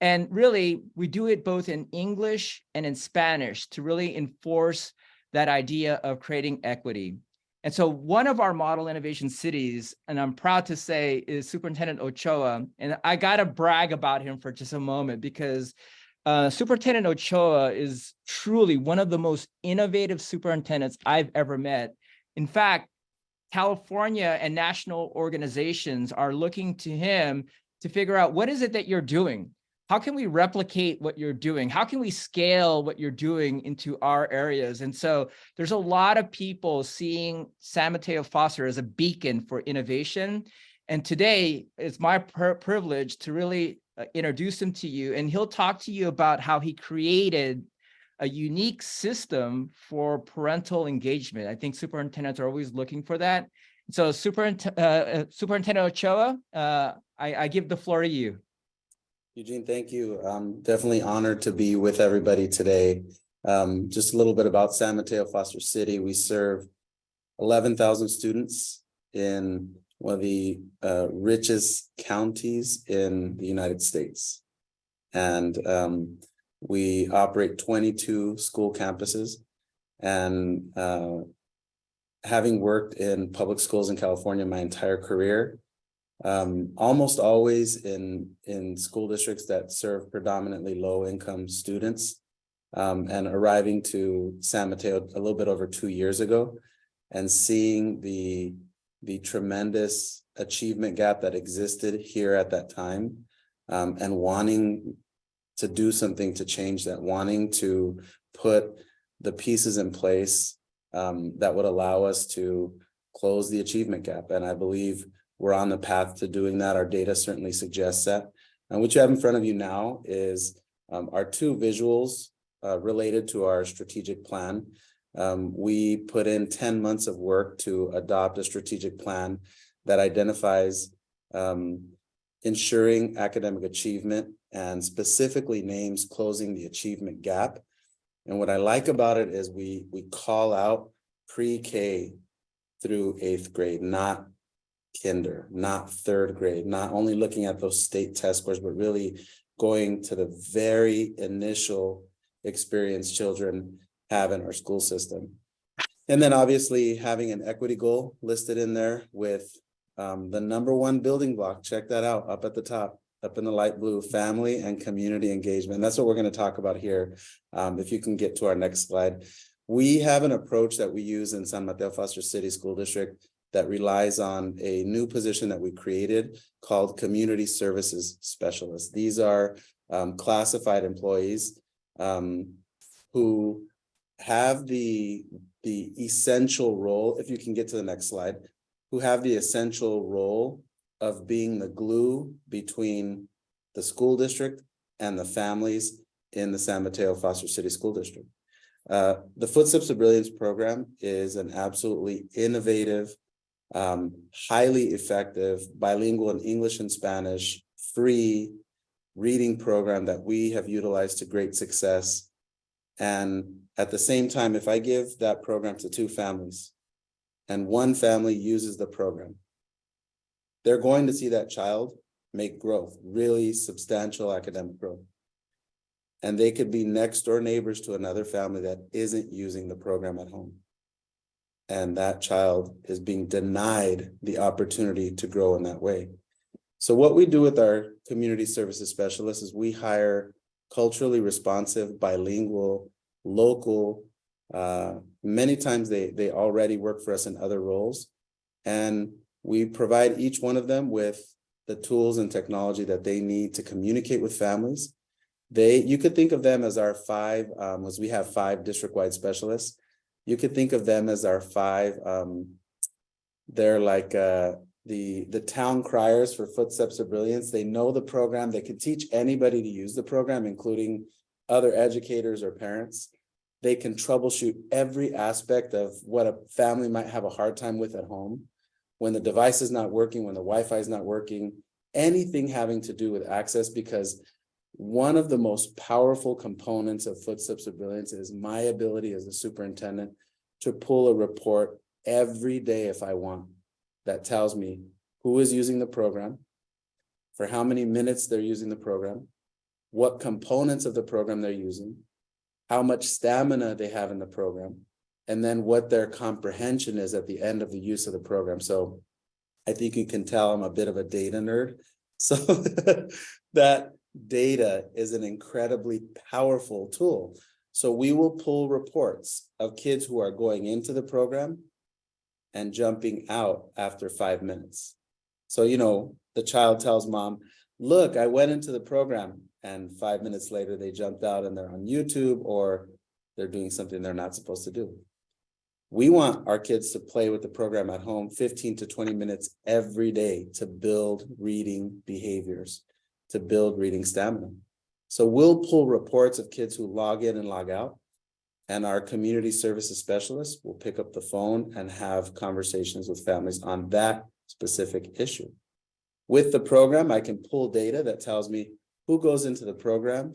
And really, we do it both in English and in Spanish to really enforce that idea of creating equity. And so one of our model innovation cities, and I'm proud to say, is Superintendent Ochoa. And I got to brag about him for just a moment, because Superintendent Ochoa is truly one of the most innovative superintendents I've ever met. In fact, California and national organizations are looking to him to figure out, what is it that you're doing? how can we replicate what you're doing? How can we scale what you're doing into our areas? And so there's a lot of people seeing San Mateo Foster as a beacon for innovation. And today it's my privilege to really introduce him to you. And he'll talk to you about how he created a unique system for parental engagement. I think superintendents are always looking for that. So Superintendent Ochoa, I give the floor to you. Eugene, thank you. I'm definitely honored to be with everybody today. Just a little bit about San Mateo Foster City. We serve 11,000 students in one of the richest counties in the United States. And we operate 22 school campuses. And having worked in public schools in California my entire career, almost always in school districts that serve predominantly low-income students, and arriving to San Mateo a little bit over 2 years ago, and seeing the tremendous achievement gap that existed here at that time, and wanting to do something to change that, wanting to put the pieces in place that would allow us to close the achievement gap. And I believe we're on the path to doing that. Our data certainly suggests that. And what you have in front of you now is our two visuals related to our strategic plan. We put in 10 months of work to adopt a strategic plan that identifies ensuring academic achievement and specifically names closing the achievement gap. And what I like about it is we call out pre-K through 8th grade, not kinder, not 3rd grade, not only looking at those state test scores, but really going to the very initial experience children have in our school system. And then obviously having an equity goal listed in there with the #1 building block, check that out up at the top, up in the light blue, family and community engagement. And that's what we're going to talk about here. If you can get to our next slide. We have an approach that we use in San Mateo Foster City School District that relies on a new position that we created called Community Services Specialists. These are classified employees who have the essential role, if you can get to the next slide, who have the essential role of being the glue between the school district and the families in the San Mateo Foster City School District. The Footsteps of Brilliance program is an absolutely innovative, highly effective, bilingual in English and Spanish, free reading program that we have utilized to great success. And at the same time, if I give that program to 2 families and one family uses the program, they're going to see that child make growth, really substantial academic growth. And they could be next door neighbors to another family that isn't using the program at home. And that child is being denied the opportunity to grow in that way. So what we do with our community services specialists is we hire culturally responsive, bilingual, local, many times they already work for us in other roles. And we provide each one of them with the tools and technology that they need to communicate with families. You could think of them as our 5, as we have 5 district-wide specialists. You could think of them as our 5, they're like the town criers for Footsteps of Brilliance. They know the program. They can teach anybody to use the program, including other educators or parents. They can troubleshoot every aspect of what a family might have a hard time with at home. When the device is not working, when the Wi-Fi is not working, anything having to do with access, because one of the most powerful components of Footsteps of Brilliance is my ability as a superintendent to pull a report every day if I want that tells me who is using the program, for how many minutes they're using the program, what components of the program they're using, how much stamina they have in the program, and then what their comprehension is at the end of the use of the program. So I think you can tell I'm a bit of a data nerd. So that data is an incredibly powerful tool. So we will pull reports of kids who are going into the program and jumping out after 5 minutes. So, the child tells mom, look, I went into the program, and 5 minutes later they jumped out and they're on YouTube or they're doing something they're not supposed to do. We want our kids to play with the program at home 15 to 20 minutes every day to build reading behaviors, to build reading stamina. So we'll pull reports of kids who log in and log out, and our community services specialists will pick up the phone and have conversations with families on that specific issue. With the program, I can pull data that tells me who goes into the program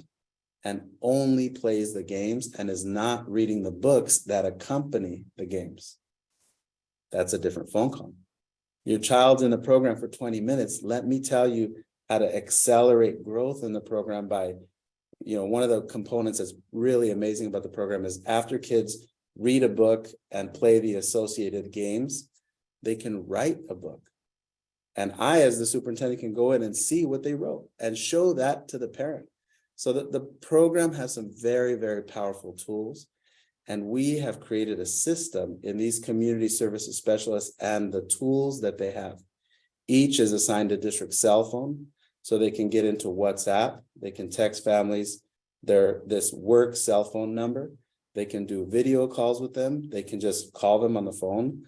and only plays the games and is not reading the books that accompany the games. That's a different phone call. Your child's in the program for 20 minutes. Let me tell you how to accelerate growth in the program by, one of the components that's really amazing about the program is after kids read a book and play the associated games, they can write a book. And I, as the superintendent, can go in and see what they wrote and show that to the parent. So that the program has some very, very powerful tools. And we have created a system in these community services specialists and the tools that they have. Each is assigned a district cell phone, so they can get into WhatsApp. They can text families this work cell phone number. They can do video calls with them. They can just call them on the phone.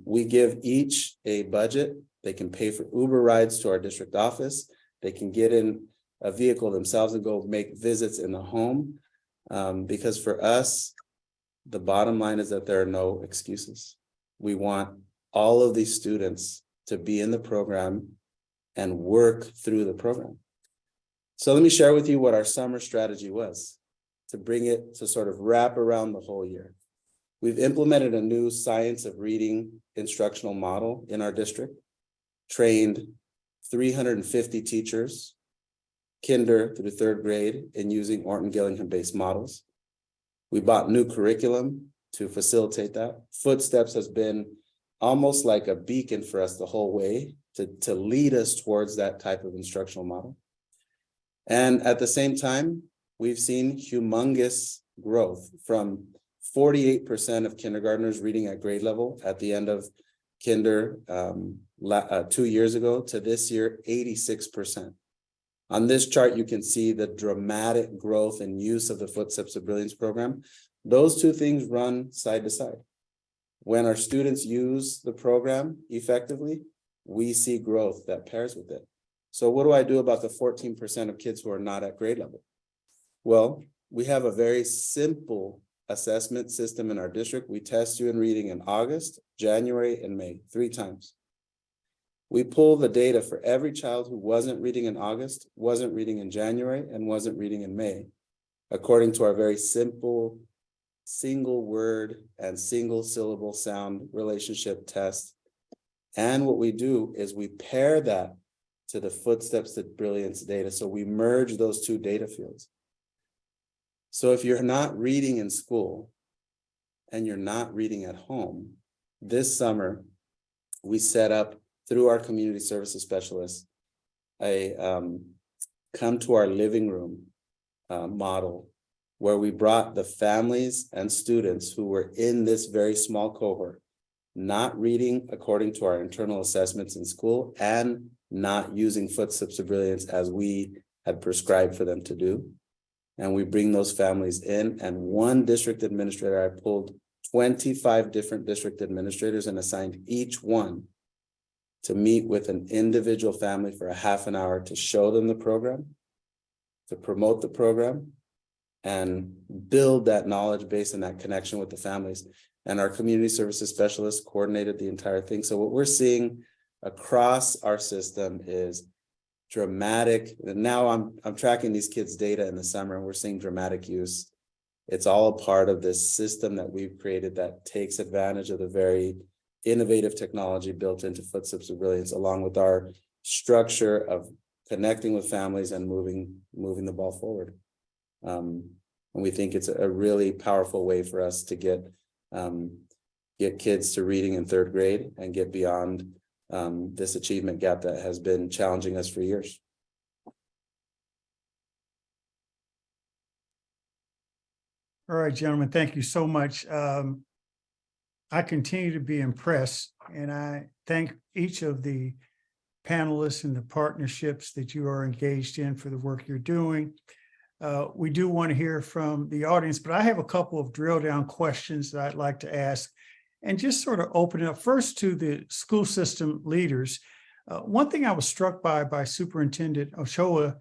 We give each a budget. They can pay for Uber rides to our district office. They can get in a vehicle themselves and go make visits in the home. Because for us, the bottom line is that there are no excuses. We want all of these students to be in the program and work through the program. So let me share with you what our summer strategy was to bring it to sort of wrap around the whole year. We've implemented a new science of reading instructional model in our district, trained 350 teachers, kinder through third grade, in using Orton-Gillingham-based models. We bought new curriculum to facilitate that. Footsteps has been almost like a beacon for us the whole way to lead us towards that type of instructional model. And at the same time, we've seen humongous growth from 48% of kindergartners reading at grade level at the end of kinder 2 years ago to this year, 86%. On this chart, you can see the dramatic growth and use of the Footsteps of Brilliance program. Those two things run side to side. When our students use the program effectively, we see growth that pairs with it. So what do I do about the 14% of kids who are not at grade level? Well, we have a very simple assessment system in our district. We test you in reading in August, January, and May, 3 times. We pull the data for every child who wasn't reading in August, wasn't reading in January, and wasn't reading in May, according to our very simple single word and single syllable sound relationship test. And what we do is we pair that to the Footsteps to Brilliance data. So we merge those two data fields. So if you're not reading in school and you're not reading at home, this summer, we set up through our community services specialists, a come to our living room model where we brought the families and students who were in this very small cohort, not reading according to our internal assessments in school and not using Footsteps of Brilliance as we had prescribed for them to do. And we bring those families in, and one district administrator, I pulled 25 different district administrators and assigned each one to meet with an individual family for a half an hour to show them the program, to promote the program, and build that knowledge base and that connection with the families. And our community services specialists coordinated the entire thing. So what we're seeing across our system is dramatic. And now I'm tracking these kids' data in the summer, and we're seeing dramatic use. It's all a part of this system that we've created that takes advantage of the very innovative technology built into Footsteps of Brilliance, along with our structure of connecting with families and moving the ball forward. And we think it's a really powerful way for us to get kids to reading in third grade and get beyond this achievement gap that has been challenging us for years. All right, gentlemen, thank you so much. I continue to be impressed, and I thank each of the panelists and the partnerships that you are engaged in for the work you're doing. We do want to hear from the audience, but I have a couple of drill down questions that I'd like to ask and just sort of open it up first to the school system leaders. One thing I was struck by Superintendent Ochoa,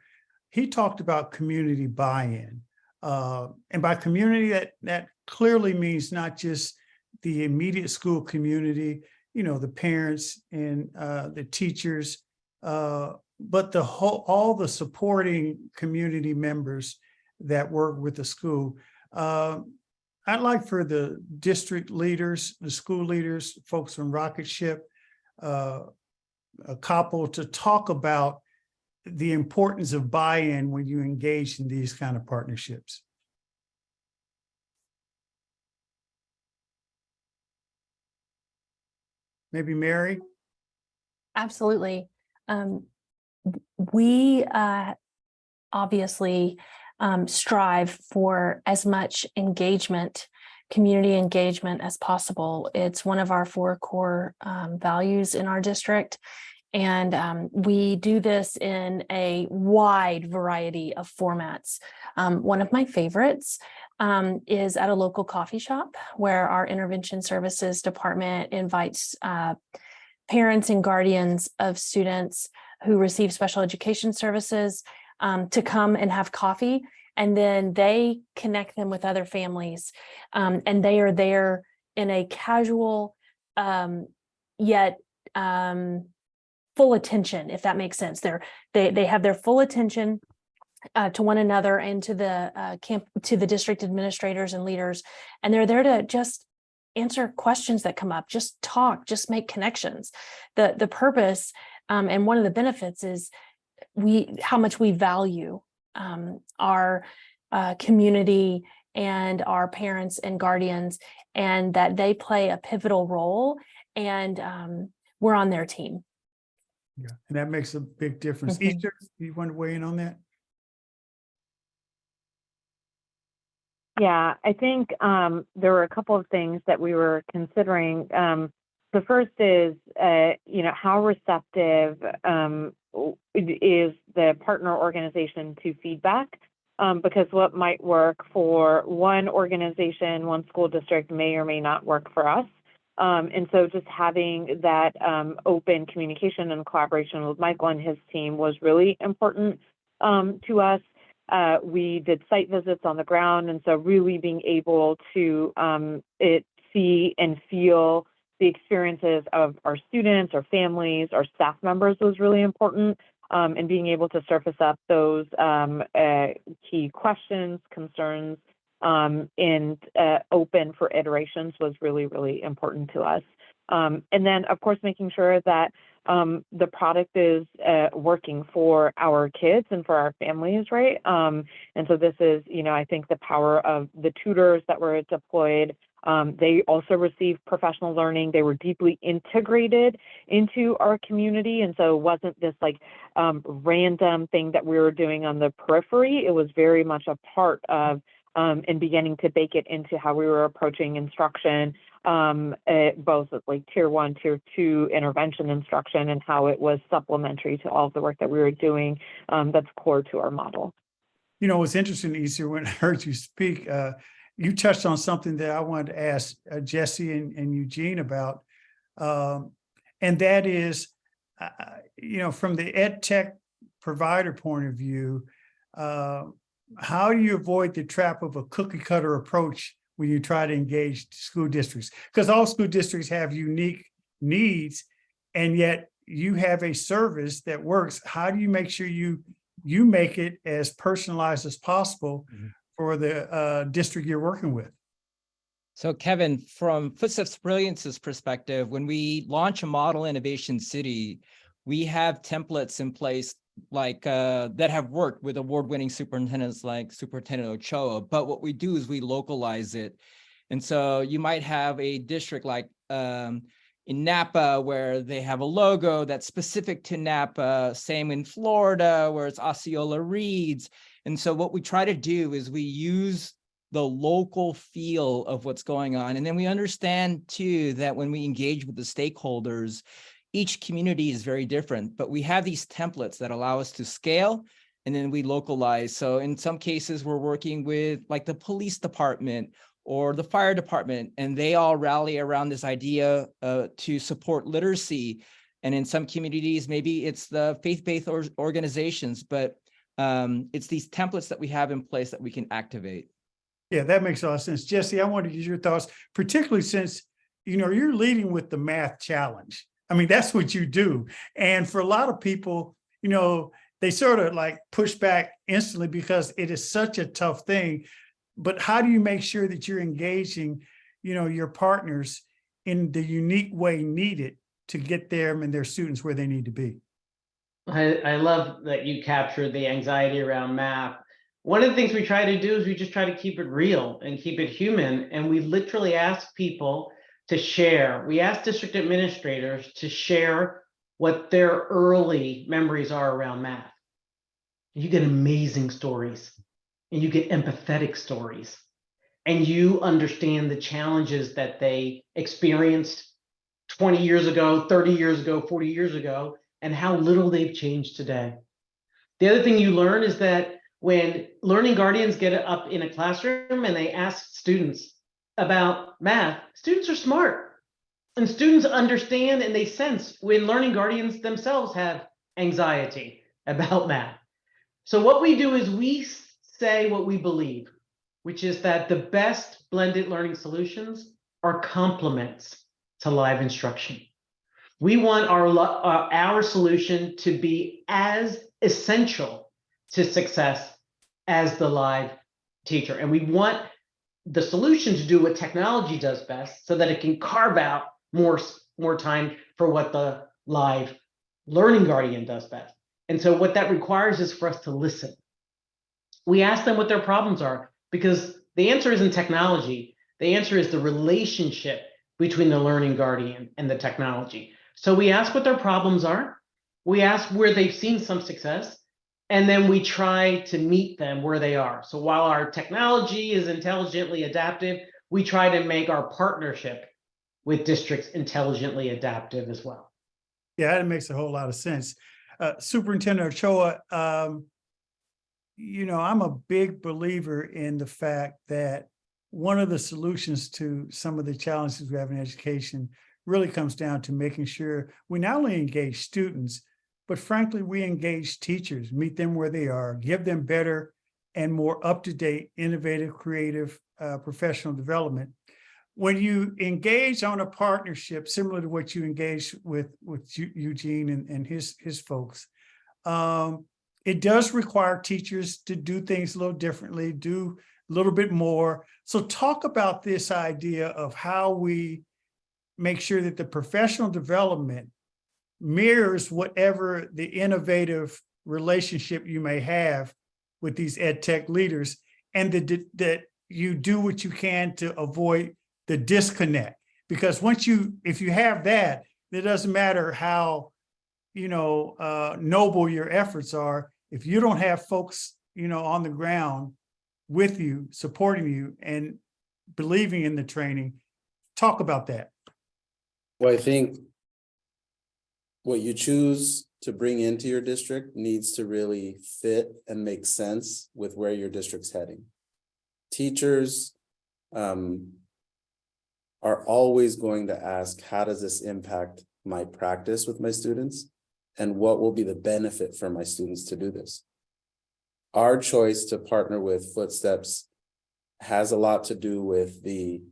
he talked about community buy-in. And by community, that clearly means not just the immediate school community, the parents and the teachers, but all the supporting community members that work with the school. I'd like for the district leaders, the school leaders, folks from Rocket Ship, a couple to talk about the importance of buy-in when you engage in these kind of partnerships. Maybe Mary? Absolutely. We obviously strive for as much engagement, community engagement as possible. It's one of our 4 core values in our district. And we do this in a wide variety of formats. One of my favorites is at a local coffee shop where our intervention services department invites parents and guardians of students who receive special education services to come and have coffee. And then they connect them with other families. And they are there in a casual yet full attention, if that makes sense. They have their full attention to one another and to the district administrators and leaders, and they're there to just answer questions that come up, just talk, just make connections. The purpose and one of the benefits is how much we value our community and our parents and guardians, and that they play a pivotal role, and we're on their team. Yeah, and that makes a big difference. Mhm. Easter, you want to weigh in on that? Yeah, I think there were a couple of things that we were considering. The first is, how receptive is the partner organization to feedback? Because what might work for one organization, one school district may or may not work for us. And so just having that open communication and collaboration with Michael and his team was really important to us. We did site visits on the ground, and so really being able to see and feel the experiences of our students, our families, our staff members was really important, and being able to surface up those key questions, concerns, and open for iterations was really, really important to us. And then, of course, making sure that the product is working for our kids and for our families, right? And so this is, I think the power of the tutors that were deployed. They also received professional learning. They were deeply integrated into our community. And so it wasn't this random thing that we were doing on the periphery. It was very much a part of and beginning to bake it into how we were approaching instruction, both at tier 1, tier 2 intervention instruction, and how it was supplementary to all of the work that we were doing that's core to our model. What's interesting, Easter, when I heard you speak, you touched on something that I wanted to ask Jesse and Eugene about, and that is, from the EdTech provider point of view, how do you avoid the trap of a cookie cutter approach when you try to engage school districts? Because all school districts have unique needs, and yet you have a service that works. How do you make sure you make it as personalized as possible for the district you're working with? So Kevin, from Footsteps Brilliance's perspective, when we launch a model innovation city, we have templates in place that have worked with award-winning superintendents like Superintendent Ochoa. But what we do is we localize it. And so you might have a district like in Napa where they have a logo that's specific to Napa, same in Florida where it's Osceola Reeds. And so what we try to do is we use the local feel of what's going on. And then we understand too that when we engage with the stakeholders, each community is very different, but we have these templates that allow us to scale, and then we localize. So in some cases, we're working with like the police department or the fire department, and they all rally around this idea to support literacy. And in some communities, maybe it's the faith-based organizations, but it's these templates that we have in place that we can activate. Yeah, that makes a lot of sense. Jesse, I want to get your thoughts, particularly since, you're leading with the math challenge. I mean, that's what you do. And for a lot of people, they sort of like push back instantly because it is such a tough thing. But how do you make sure that you're engaging, your partners in the unique way needed to get them and their students where they need to be? I love that you captured the anxiety around math. One of the things we try to do is we just try to keep it real and keep it human. And we literally ask people to share. We ask district administrators to share what their early memories are around math. You get amazing stories, and you get empathetic stories, and you understand the challenges that they experienced 20 years ago, 30 years ago, 40 years ago, and how little they've changed today. The other thing you learn is that when learning guardians get up in a classroom and they ask students about math, students are smart. And students understand and they sense when learning guardians themselves have anxiety about math. So what we do is we say what we believe, which is that the best blended learning solutions are complements to live instruction. We want our solution to be as essential to success as the live teacher. And we want the solution to do what technology does best so that it can carve out more time for what the live learning guardian does best. And so what that requires is for us to listen. We ask them what their problems are, because the answer isn't technology. The answer is the relationship between the learning guardian and the technology. So we ask what their problems are. We ask where they've seen some success, and then we try to meet them where they are. So while our technology is intelligently adaptive, we try to make our partnership with districts intelligently adaptive as well. Yeah, that makes a whole lot of sense. Superintendent Ochoa, I'm a big believer in the fact that one of the solutions to some of the challenges we have in education really comes down to making sure we not only engage students, but frankly, we engage teachers, meet them where they are, give them better and more up-to-date, innovative, creative professional development. When you engage on a partnership similar to what you engaged with Eugene and his folks, it does require teachers to do things a little differently, do a little bit more. So talk about this idea of how we make sure that the professional development mirrors whatever the innovative relationship you may have with these EdTech leaders, and that you do what you can to avoid the disconnect. Because if you have that, it doesn't matter how, noble your efforts are. If you don't have folks, on the ground with you, supporting you and believing in the training, talk about that. Well, I think what you choose to bring into your district needs to really fit and make sense with where your district's heading. Teachers are always going to ask, how does this impact my practice with my students? And what will be the benefit for my students to do this? Our choice to partner with Footsteps has a lot to do with the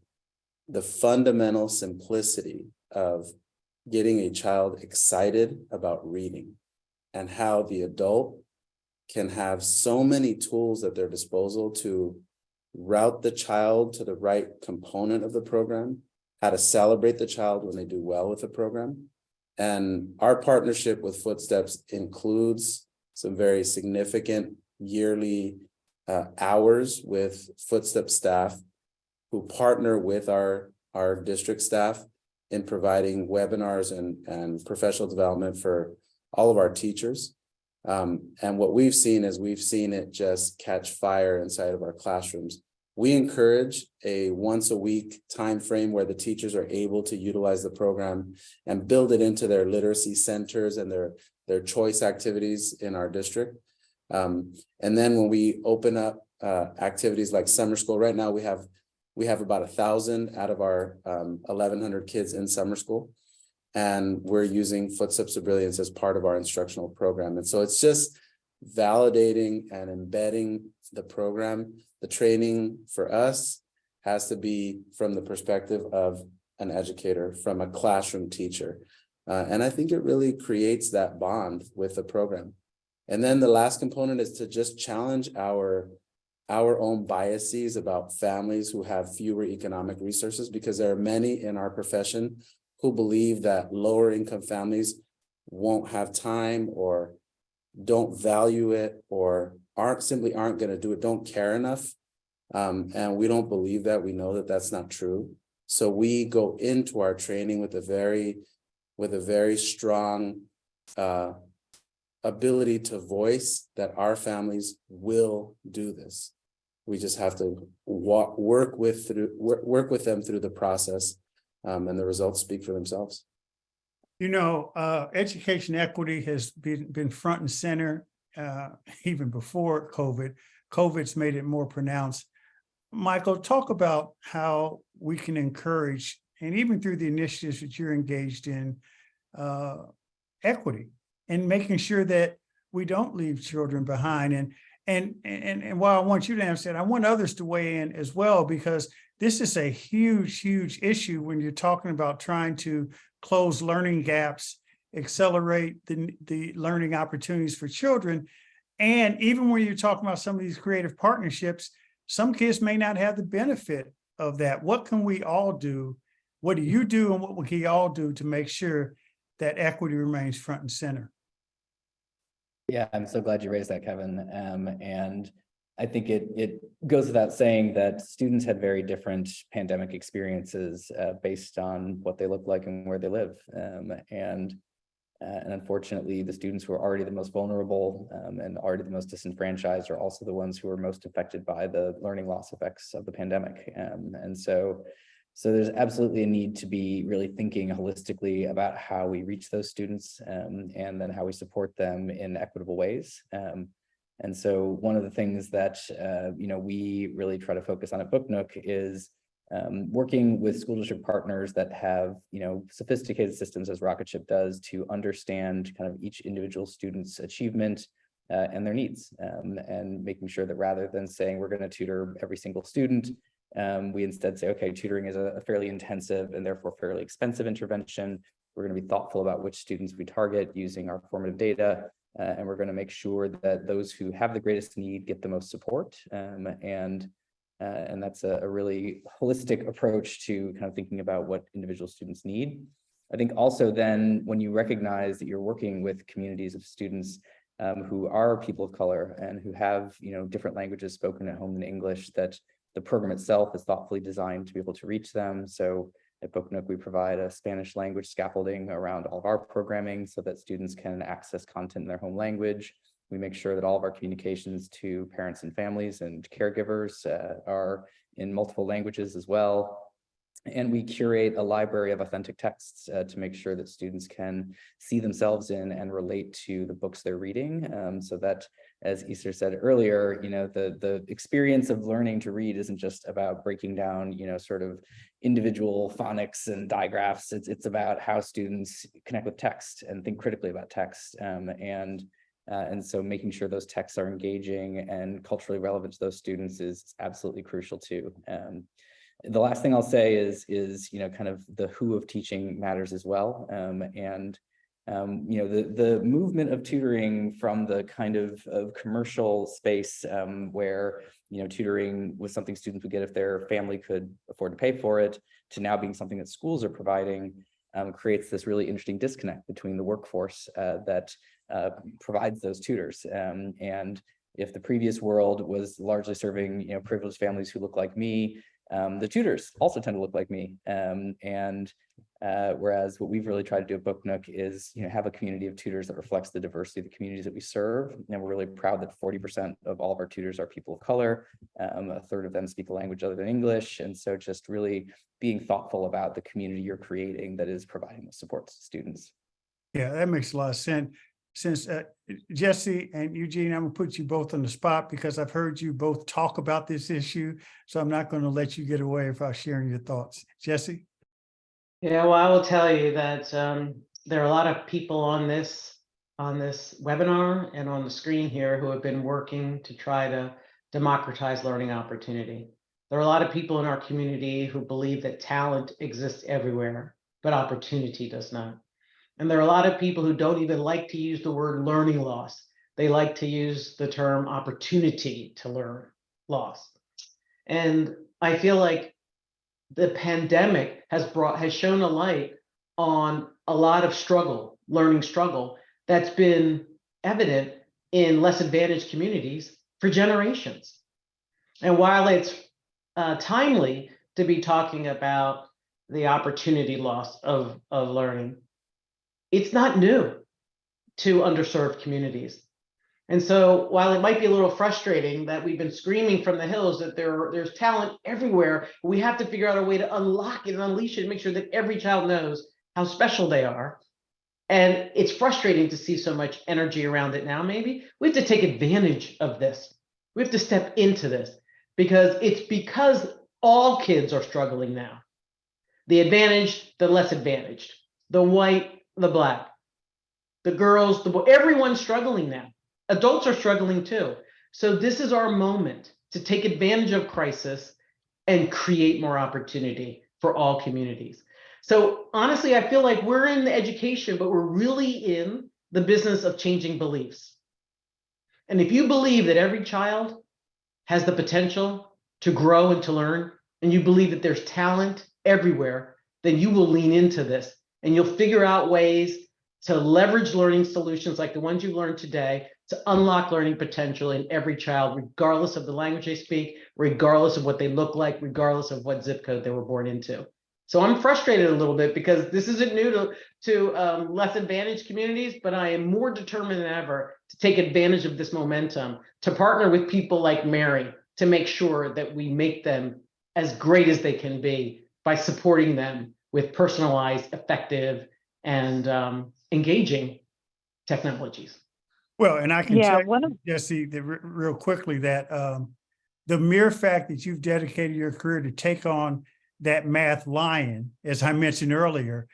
fundamental simplicity of getting a child excited about reading, and how the adult can have so many tools at their disposal to route the child to the right component of the program, how to celebrate the child when they do well with the program. And our partnership with Footsteps includes some very significant yearly hours with Footsteps staff who partner with our district staff in providing webinars and professional development for all of our teachers. And what we've seen is it just catch fire inside of our classrooms We encourage a once a week time frame where the teachers are able to utilize the program and build it into their literacy centers and their choice activities in our district. And then when we open up activities like summer school, right now we have about 1,000 out of our 1,100 kids in summer school, and we're using Footsteps of Brilliance as part of our instructional program. And so it's just validating and embedding the program. The training for us has to be from the perspective of an educator, from a classroom teacher. And I think it really creates that bond with the program. And then the last component is to just challenge our own biases about families who have fewer economic resources, because there are many in our profession who believe that lower income families won't have time or don't value it or simply aren't going to do it, don't care enough. And we don't believe that. We know that that's not true. So we go into our training with a very strong ability to voice that our families will do this. We just have to work with them through the process, and the results speak for themselves. You know, education equity has been front and center even before COVID. COVID's made it more pronounced. Michael, talk about how we can encourage, and even through the initiatives that you're engaged in, equity and making sure that we don't leave children behind. And while I want you to answer that, I want others to weigh in as well, because this is a huge, huge issue when you're talking about trying to close learning gaps, accelerate the learning opportunities for children. And even when you're talking about some of these creative partnerships, some kids may not have the benefit of that. What can we all do? What do you do, and what can we all do to make sure that equity remains front and center? Yeah, I'm so glad you raised that, Kevin. And I think it goes without saying that students had very different pandemic experiences based on what they look like and where they live. And unfortunately, the students who are already the most vulnerable and already the most disenfranchised are also the ones who are most affected by the learning loss effects of the pandemic. And so there's absolutely a need to be really thinking holistically about how we reach those students and then how we support them in equitable ways. And so one of the things that we really try to focus on at Book Nook is working with school district partners that have sophisticated systems, as Rocketship does, to understand kind of each individual student's achievement and their needs, and making sure that rather than saying we're going to tutor every single student, we instead say, okay, tutoring is a fairly intensive and therefore fairly expensive intervention. We're going to be thoughtful about which students we target using our formative data, and we're going to make sure that those who have the greatest need get the most support. And that's a really holistic approach to kind of thinking about what individual students need. I think also then when you recognize that you're working with communities of students who are people of color and who have different languages spoken at home than English, that the program itself is thoughtfully designed to be able to reach them. So at Book Nook, we provide a Spanish language scaffolding around all of our programming so that students can access content in their home language. We make sure that all of our communications to parents and families and caregivers are in multiple languages as well. And we curate a library of authentic texts to make sure that students can see themselves in and relate to the books they're reading, so that, as Easter said earlier, the experience of learning to read isn't just about breaking down, sort of individual phonics and digraphs. It's about how students connect with text and think critically about text, and so making sure those texts are engaging and culturally relevant to those students is absolutely crucial too. The last thing I'll say is kind of the who of teaching matters as well. The movement of tutoring from the kind of commercial space where tutoring was something students would get if their family could afford to pay for it, to now being something that schools are providing, creates this really interesting disconnect between the workforce that provides those tutors. And if the previous world was largely serving privileged families who look like me, The tutors also tend to look like me. Whereas what we've really tried to do at Book Nook is, have a community of tutors that reflects the diversity of the communities that we serve. And we're really proud that 40% of all of our tutors are people of color. A third of them speak a language other than English. And so just really being thoughtful about the community you're creating that is providing the support to students. Yeah, that makes a lot of sense. Since Jesse and Eugene, I'm gonna put you both on the spot because I've heard you both talk about this issue. So I'm not going to let you get away without sharing your thoughts. Jesse? Yeah, well, I will tell you that there are a lot of people on this webinar and on the screen here who have been working to try to democratize learning opportunity. There are a lot of people in our community who believe that talent exists everywhere, but opportunity does not. And there are a lot of people who don't even like to use the word learning loss. They like to use the term opportunity to learn loss. And I feel like the pandemic has shown a light on a lot of learning struggle that's been evident in less advantaged communities for generations. And while it's timely to be talking about the opportunity loss of learning, it's not new to underserved communities. And so while it might be a little frustrating that we've been screaming from the hills that there's talent everywhere, we have to figure out a way to unlock it and unleash it and make sure that every child knows how special they are. And it's frustrating to see so much energy around it now. Maybe we have to take advantage of this. We have to step into this because all kids are struggling now. The advantaged, the less advantaged, the white, the black, the girls, the boys, everyone's struggling now. Adults are struggling too. So this is our moment to take advantage of crisis and create more opportunity for all communities. So honestly, I feel like we're in education, but we're really in the business of changing beliefs. And if you believe that every child has the potential to grow and to learn, and you believe that there's talent everywhere, then you will lean into this and you'll figure out ways to leverage learning solutions like the ones you learned today to unlock learning potential in every child, regardless of the language they speak, regardless of what they look like, regardless of what zip code they were born into. So I'm frustrated a little bit because this isn't new to less advantaged communities, but I am more determined than ever to take advantage of this momentum, to partner with people like Mary to make sure that we make them as great as they can be by supporting them with personalized, effective, and engaging technologies. Well, and I can tell one of you, Jesse, real quickly that the mere fact that you've dedicated your career to take on that math lion, as I mentioned earlier,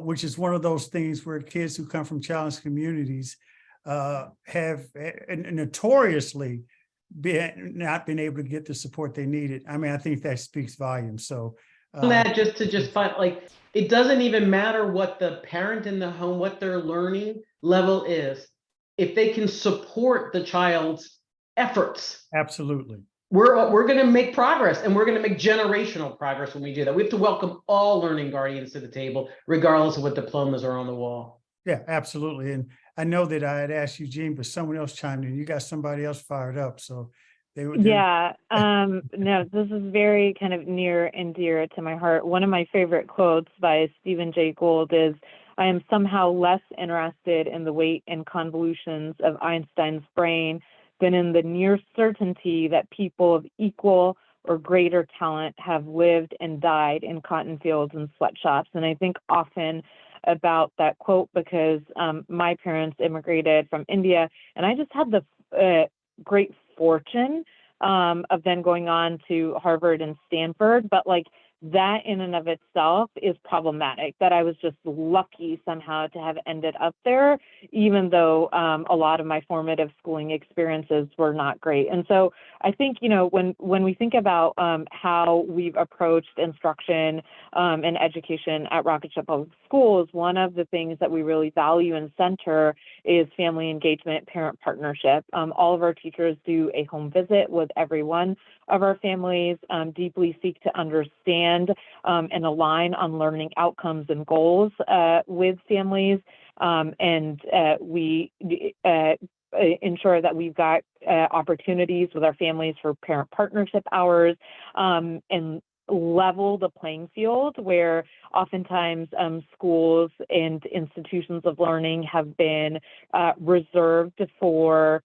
which is one of those things where kids who come from challenged communities have notoriously not been able to get the support they needed. I mean, I think that speaks volumes. So that just find like it doesn't even matter what the parent in the home, what their learning level is, if they can support the child's efforts. Absolutely. We're going to make progress, and we're going to make generational progress when we do that. We have to welcome all learning guardians to the table, regardless of what diplomas are on the wall. Yeah, absolutely. And I know that I had asked Eugene, but someone else chimed in. You got somebody else fired up. So yeah, no, this is very kind of near and dear to my heart. One of my favorite quotes by Stephen Jay Gould is, "I am somehow less interested in the weight and convolutions of Einstein's brain than in the near certainty that people of equal or greater talent have lived and died in cotton fields and sweatshops." And I think often about that quote because my parents immigrated from India, and I just had the great fortune of then going on to Harvard and Stanford, but like that in and of itself is problematic, that I was just lucky somehow to have ended up there, even though a lot of my formative schooling experiences were not great. And so I think, you know, when we think about how we've approached instruction and education at Rocket Ship Public Schools, one of the things that we really value and center is family engagement, parent partnership. All of our teachers do a home visit with every one of our families, deeply seek to understand and align on learning outcomes and goals with families. And we ensure that we've got opportunities with our families for parent partnership hours, and level the playing field where oftentimes schools and institutions of learning have been reserved for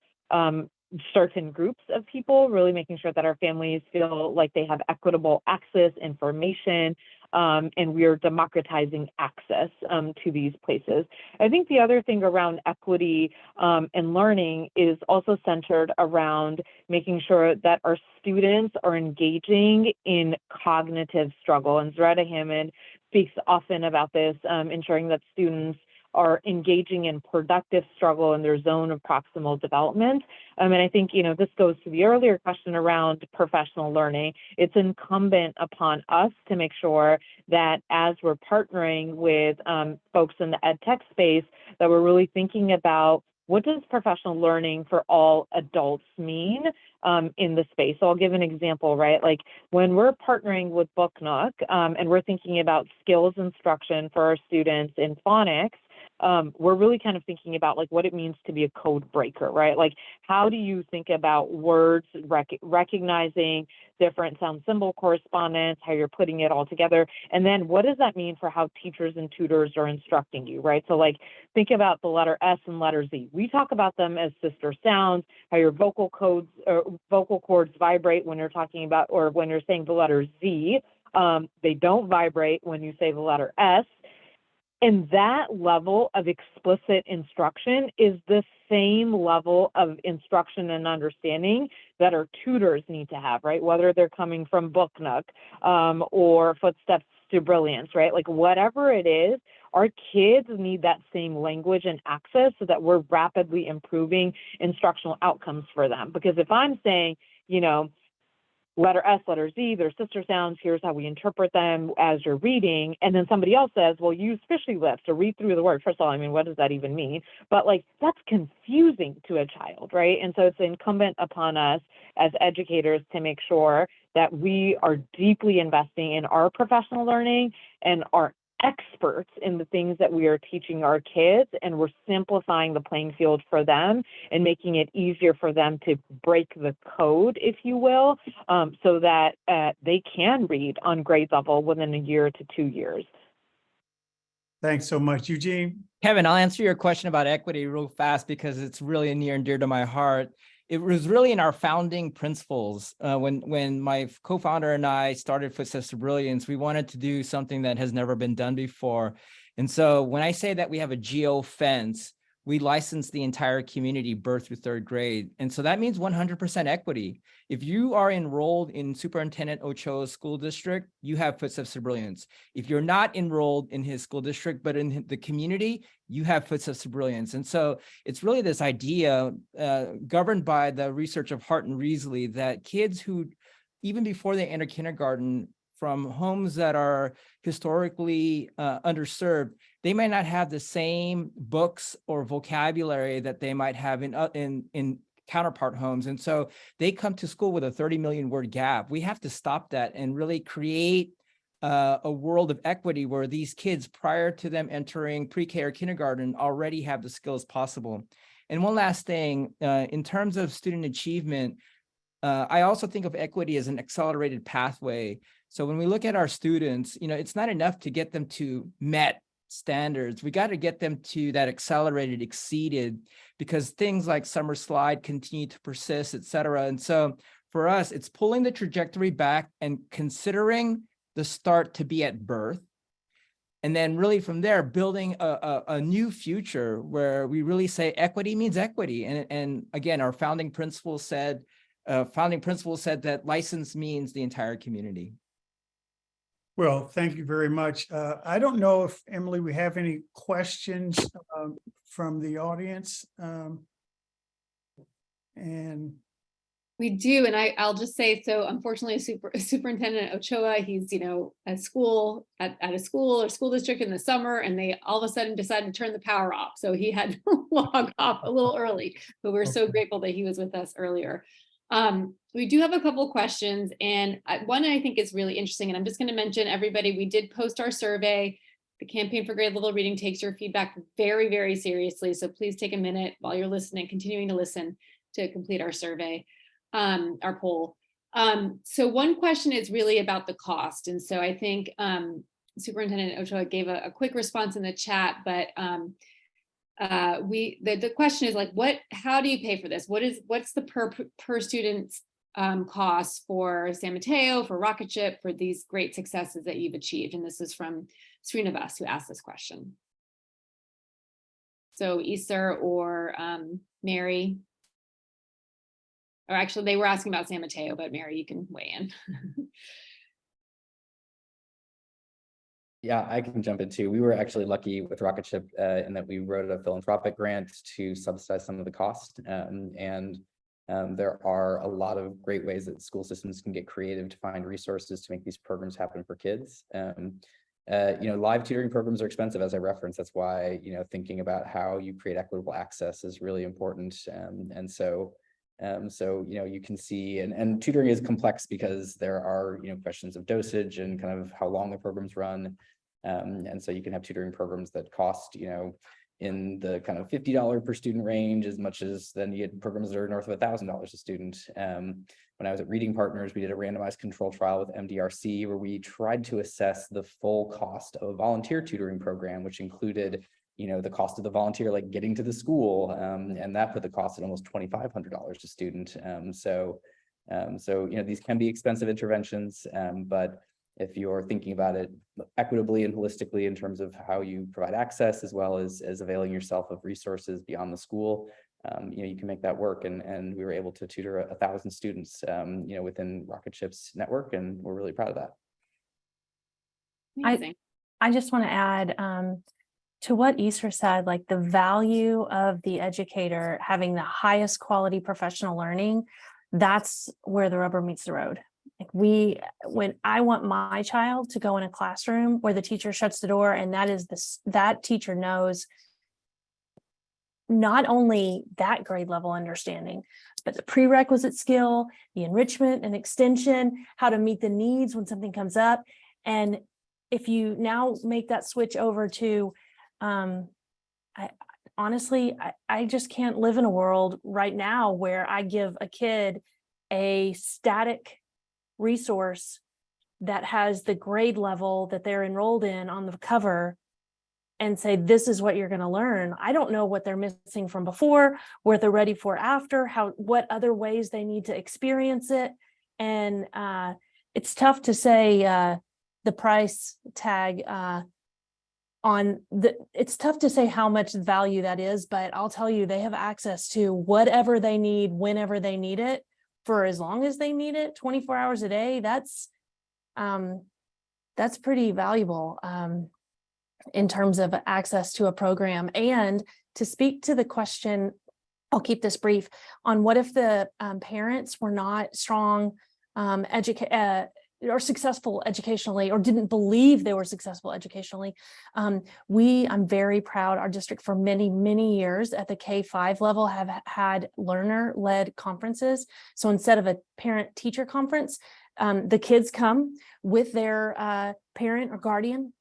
certain groups of people, really making sure that our families feel like they have equitable access, information, and we are democratizing access to these places. I think the other thing around equity and learning is also centered around making sure that our students are engaging in cognitive struggle. And Zaretta Hammond speaks often about this, ensuring that students are engaging in productive struggle in their zone of proximal development. And I think, this goes to the earlier question around professional learning. It's incumbent upon us to make sure that as we're partnering with folks in the EdTech space, that we're really thinking about what does professional learning for all adults mean in the space. So I'll give an example, right? Like when we're partnering with Book Nook and we're thinking about skills instruction for our students in phonics, we're really kind of thinking about like what it means to be a code breaker, right? Like how do you think about words, recognizing different sound symbol correspondence, how you're putting it all together, and then what does that mean for how teachers and tutors are instructing you, right? So like think about the letter S and letter Z. We talk about them as sister sounds, how your vocal cords vibrate when you're talking about, or when you're saying the letter Z. They don't vibrate when you say the letter S. And that level of explicit instruction is the same level of instruction and understanding that our tutors need to have, right? Whether they're coming from Book Nook or Footsteps to Brilliance, right? Like whatever it is, our kids need that same language and access so that we're rapidly improving instructional outcomes for them. Because if I'm saying, letter S, letter Z, they're sister sounds, here's how we interpret them as you're reading. And then somebody else says, well, use fishy lips to read through the word. First of all, what does that even mean? But like, that's confusing to a child, right? And so it's incumbent upon us as educators to make sure that we are deeply investing in our professional learning and are experts in the things that we are teaching our kids, and we're simplifying the playing field for them and making it easier for them to break the code, if you will, so that they can read on grade level within a year to 2 years. Thanks so much, Eugene. Kevin, I'll answer your question about equity real fast because it's really near and dear to my heart. It was really in our founding principles. When my co-founder and I started Footsteps to Brilliance, we wanted to do something that has never been done before. And so when I say that we have a geo fence, we license the entire community birth through third grade. And so that means 100% equity. If you are enrolled in Superintendent Ochoa's school district, you have Footsteps to Brilliance. If you're not enrolled in his school district, but in the community, you have Footsteps to Brilliance. And so it's really this idea governed by the research of Hart and Risley that kids who, even before they enter kindergarten, from homes that are historically underserved, they might not have the same books or vocabulary that they might have in counterpart homes. And so they come to school with a 30 million word gap. We have to stop that and really create a world of equity where these kids, prior to them entering pre-K or kindergarten, already have the skills possible. And one last thing, in terms of student achievement, I also think of equity as an accelerated pathway. So when we look at our students, it's not enough to get them to MET standards. We got to get them to that accelerated, exceeded, because things like summer slide continue to persist, et cetera. And so for us, it's pulling the trajectory back and considering the start to be at birth. And then really from there, building a new future where we really say equity means equity. And again, our founding principle said that license means the entire community. Well, thank you very much. I don't know if, Emily, we have any questions from the audience. And we do, and I'll just say, so unfortunately, Superintendent Ochoa, he's at school at a school or school district in the summer, and they all of a sudden decided to turn the power off, so he had to log off a little early. But we're so grateful that he was with us earlier. We do have a couple questions, and one I think is really interesting, and I'm just going to mention everybody, we did post our survey. The Campaign for Grade Level Reading takes your feedback very, very seriously. So please take a minute while you're listening, continuing to listen, to complete our survey, our poll. So one question is really about the cost. And so I think Superintendent Ochoa gave a quick response in the chat, but the question is like, how do you pay for this? What's the per student cost for San Mateo, for Rocketship, for these great successes that you've achieved? And this is from Srinivas, who asked this question. So Easter or Mary, or actually they were asking about San Mateo, but Mary, you can weigh in. Yeah, I can jump in too. We were actually lucky with Rocketship in that we wrote a philanthropic grant to subsidize some of the cost. There are a lot of great ways that school systems can get creative to find resources to make these programs happen for kids. Live tutoring programs are expensive, as I referenced. That's why, thinking about how you create equitable access is really important. You can see, and tutoring is complex because there are, questions of dosage and kind of how long the programs run. And so you can have tutoring programs that cost, in the kind of $50 per student range, as much as then you get programs that are north of $1,000 a student. When I was at Reading Partners, we did a randomized control trial with MDRC where we tried to assess the full cost of a volunteer tutoring program, which included, the cost of the volunteer, like getting to the school, and that put the cost at almost $2,500 a student. These can be expensive interventions, but if you're thinking about it equitably and holistically in terms of how you provide access, as well as availing yourself of resources beyond the school, you can make that work. And we were able to tutor 1,000 students, within Rocketship's network, and we're really proud of that. Amazing. I just want to add to what Easter said, like the value of the educator having the highest quality professional learning, that's where the rubber meets the road. Like when I want my child to go in a classroom where the teacher shuts the door, and that teacher knows not only that grade level understanding, but the prerequisite skill, the enrichment and extension, how to meet the needs when something comes up. And if you now make that switch over to, I just can't live in a world right now where I give a kid a static resource that has the grade level that they're enrolled in on the cover and say, this is what you're going to learn. I don't know what they're missing from before, what they're ready for after, what other ways they need to experience it. And it's tough to say the price tag it's tough to say how much value that is, but I'll tell you, they have access to whatever they need, whenever they need it, for as long as they need it, 24 hours a day. That's pretty valuable in terms of access to a program. And to speak to the question, I'll keep this brief, on what if the parents were not strong or successful educationally, or didn't believe they were successful educationally. I'm very proud our district for many, many years at the K-5 level have had learner-led conferences. So instead of a parent-teacher conference, the kids come with their parent or guardian,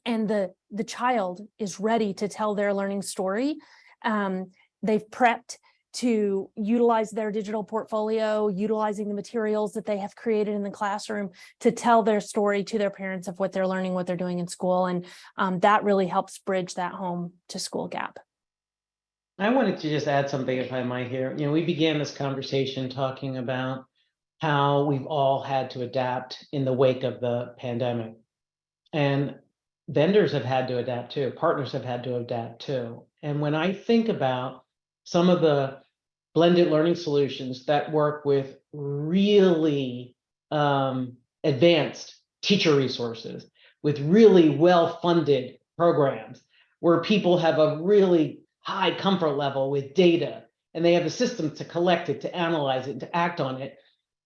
and the child is ready to tell their learning story. They've prepped to utilize their digital portfolio, utilizing the materials that they have created in the classroom to tell their story to their parents of what they're learning, what they're doing in school. And that really helps bridge that home to school gap. I wanted to just add something, if I might here. We began this conversation talking about how we've all had to adapt in the wake of the pandemic. And vendors have had to adapt too, partners have had to adapt too. And when I think about some of the blended learning solutions that work with really advanced teacher resources, with really well-funded programs, where people have a really high comfort level with data, and they have the systems to collect it, to analyze it, to act on it,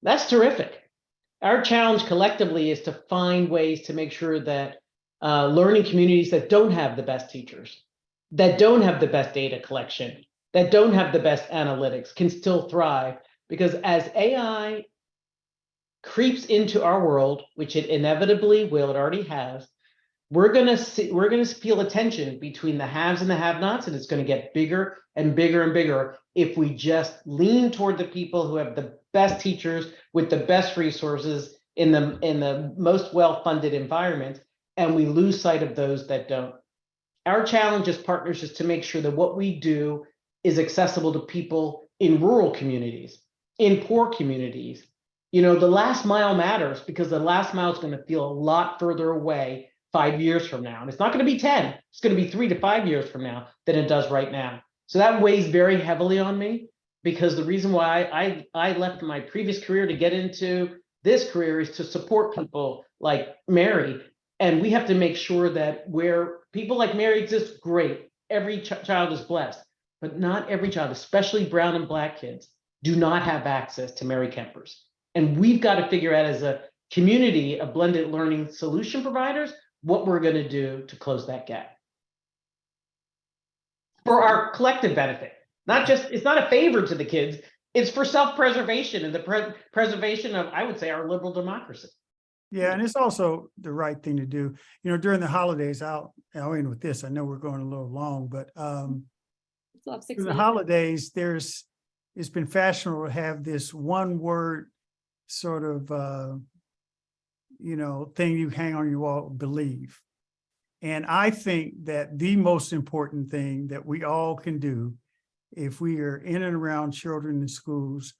that's terrific. Our challenge collectively is to find ways to make sure that learning communities that don't have the best teachers, that don't have the best data collection, that don't have the best analytics can still thrive. Because as AI creeps into our world, which it inevitably will, it already has, we're gonna feel a tension between the haves and the have-nots, and it's going to get bigger and bigger and bigger if we just lean toward the people who have the best teachers with the best resources in the most well-funded environment, and we lose sight of those that don't. Our challenge as partners is to make sure that what we do is accessible to people in rural communities, in poor communities. You know, the last mile matters because the last mile is going to feel a lot further away 5 years from now. And it's not going to be 10, it's going to be 3 to 5 years from now than it does right now. So that weighs very heavily on me, because the reason why I left my previous career to get into this career is to support people like Mary. And we have to make sure that where people like Mary exist, great. Every child is blessed, but not every child, especially brown and black kids, do not have access to Mary Kempers. And we've got to figure out as a community of blended learning solution providers what we're going to do to close that gap for our collective benefit. Not just, it's not a favor to the kids, it's for self-preservation and the preservation of, I would say, our liberal democracy. Yeah, and it's also the right thing to do. You know, during the holidays, I'll end with this. I know we're going a little long, but Still have 6 through the minutes. holidays, it's been fashionable to have this one word sort of thing you hang on your wall, believe. And I think that the most important thing that we all can do if we are in and around children in schools,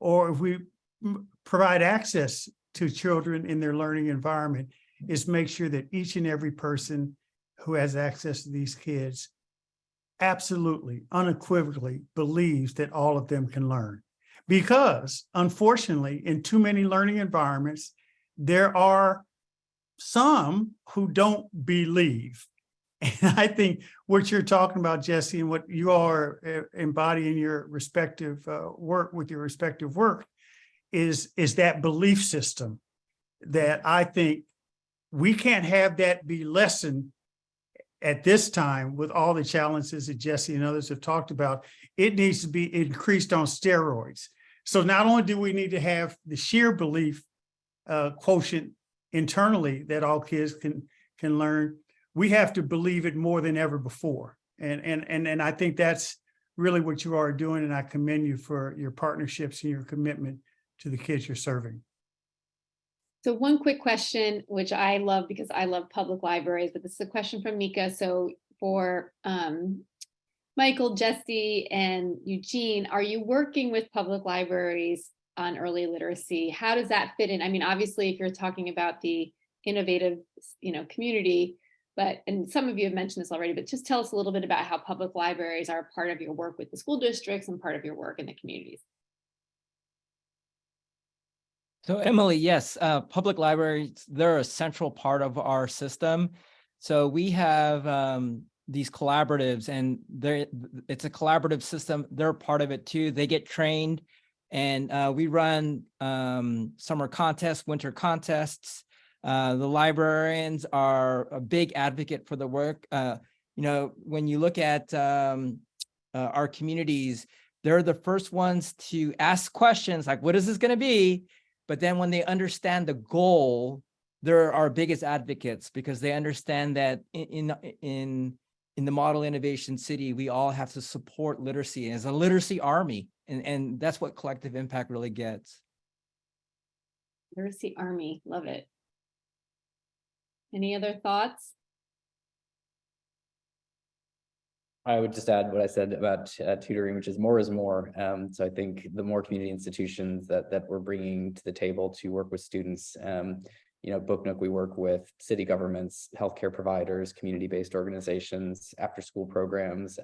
or if we provide access to children in their learning environment, is make sure that each and every person who has access to these kids absolutely, unequivocally believes that all of them can learn. Because unfortunately, in too many learning environments, there are some who don't believe. And I think what you're talking about, Jesse, and what you are embodying your respective work with your respective work is that belief system that I think we can't have that be lessened at this time with all the challenges that Jesse and others have talked about. It needs to be increased on steroids. So not only do we need to have the sheer belief quotient internally that all kids can learn, we have to believe it more than ever before. And I think that's really what you are doing. And I commend you for your partnerships and your commitment to the kids you're serving. So one quick question, which I love because I love public libraries, but this is a question from Mika. So for Michael, Jesse, and Eugene, are you working with public libraries on early literacy? How does that fit in? I mean, obviously, if you're talking about the innovative, community, and some of you have mentioned this already, but just tell us a little bit about how public libraries are part of your work with the school districts and part of your work in the communities. So Emily, yes, public libraries, they're a central part of our system. So we have these collaboratives, and it's a collaborative system. They're a part of it too. They get trained, and we run summer contests, winter contests. The librarians are a big advocate for the work. When you look at our communities, they're the first ones to ask questions like, what is this going to be? But then when they understand the goal, they're our biggest advocates, because they understand that in the model innovation city, we all have to support literacy as a literacy army. And that's what collective impact really gets. Literacy army, love it. Any other thoughts? I would just add what I said about tutoring, which is more. So I think the more community institutions that we're bringing to the table to work with students, Book Nook, we work with city governments, healthcare providers, community-based organizations, after-school programs.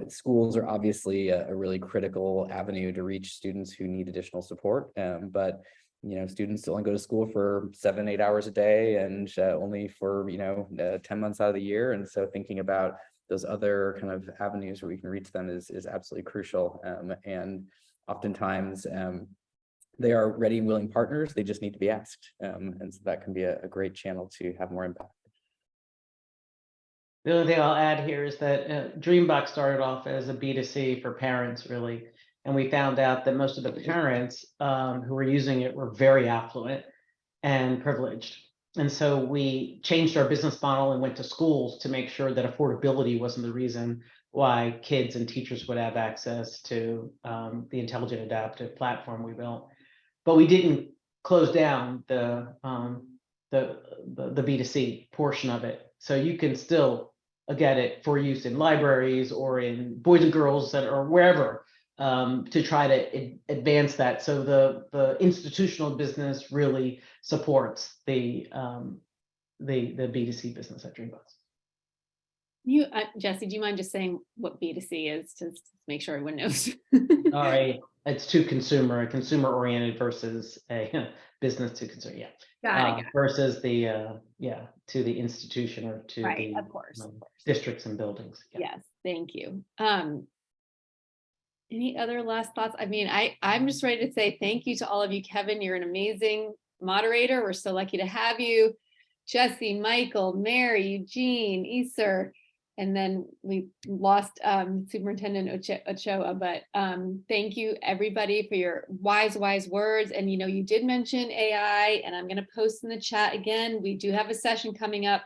Schools are obviously a really critical avenue to reach students who need additional support, but students only go to school for 7-8 hours a day, and only for 10 months out of the year. And so thinking about those other kind of avenues where we can reach them is absolutely crucial. And oftentimes they are ready and willing partners. They just need to be asked. And so that can be a great channel to have more impact. The only thing I'll add here is that Dreambox started off as a B2C for parents, really. And we found out that most of the parents who were using it were very affluent and privileged. And so we changed our business model and went to schools to make sure that affordability wasn't the reason why kids and teachers would have access to the intelligent adaptive platform we built. But we didn't close down the B2C portion of it. So you can still get it for use in libraries or in Boys and Girls Center or wherever, to try to advance that. So the institutional business really supports the B2C business at Dreambox. You, Jesse, do you mind just saying what B2C is to make sure everyone knows? All right, it's to consumer, consumer-oriented versus a business to consumer. Yeah. Got it. Versus the to the institution or to Right, the of course. districts and buildings. Yeah. Yes, thank you. Any other last thoughts? I mean, I'm just ready to say thank you to all of you. Kevin, you're an amazing moderator. We're so lucky to have you. Jesse, Michael, Mary, Eugene, Easter, and then we lost Superintendent Ochoa, but thank you everybody for your wise words. And you did mention AI, and I'm going to post in the chat again. We do have a session coming up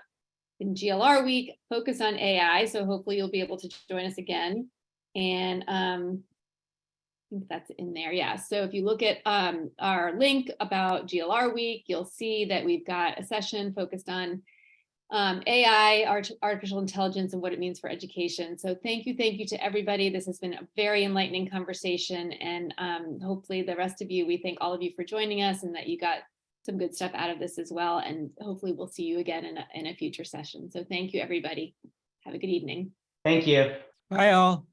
in GLR week, focus on AI. So hopefully you'll be able to join us again. And I think that's in there. Yeah. So if you look at our link about GLR week, you'll see that we've got a session focused on AI, artificial intelligence, and what it means for education. So thank you to everybody. This has been a very enlightening conversation, and hopefully the rest of you, we thank all of you for joining us and that you got some good stuff out of this as well. And hopefully we'll see you again in a future session. So thank you, everybody. Have a good evening. Thank you. Bye all.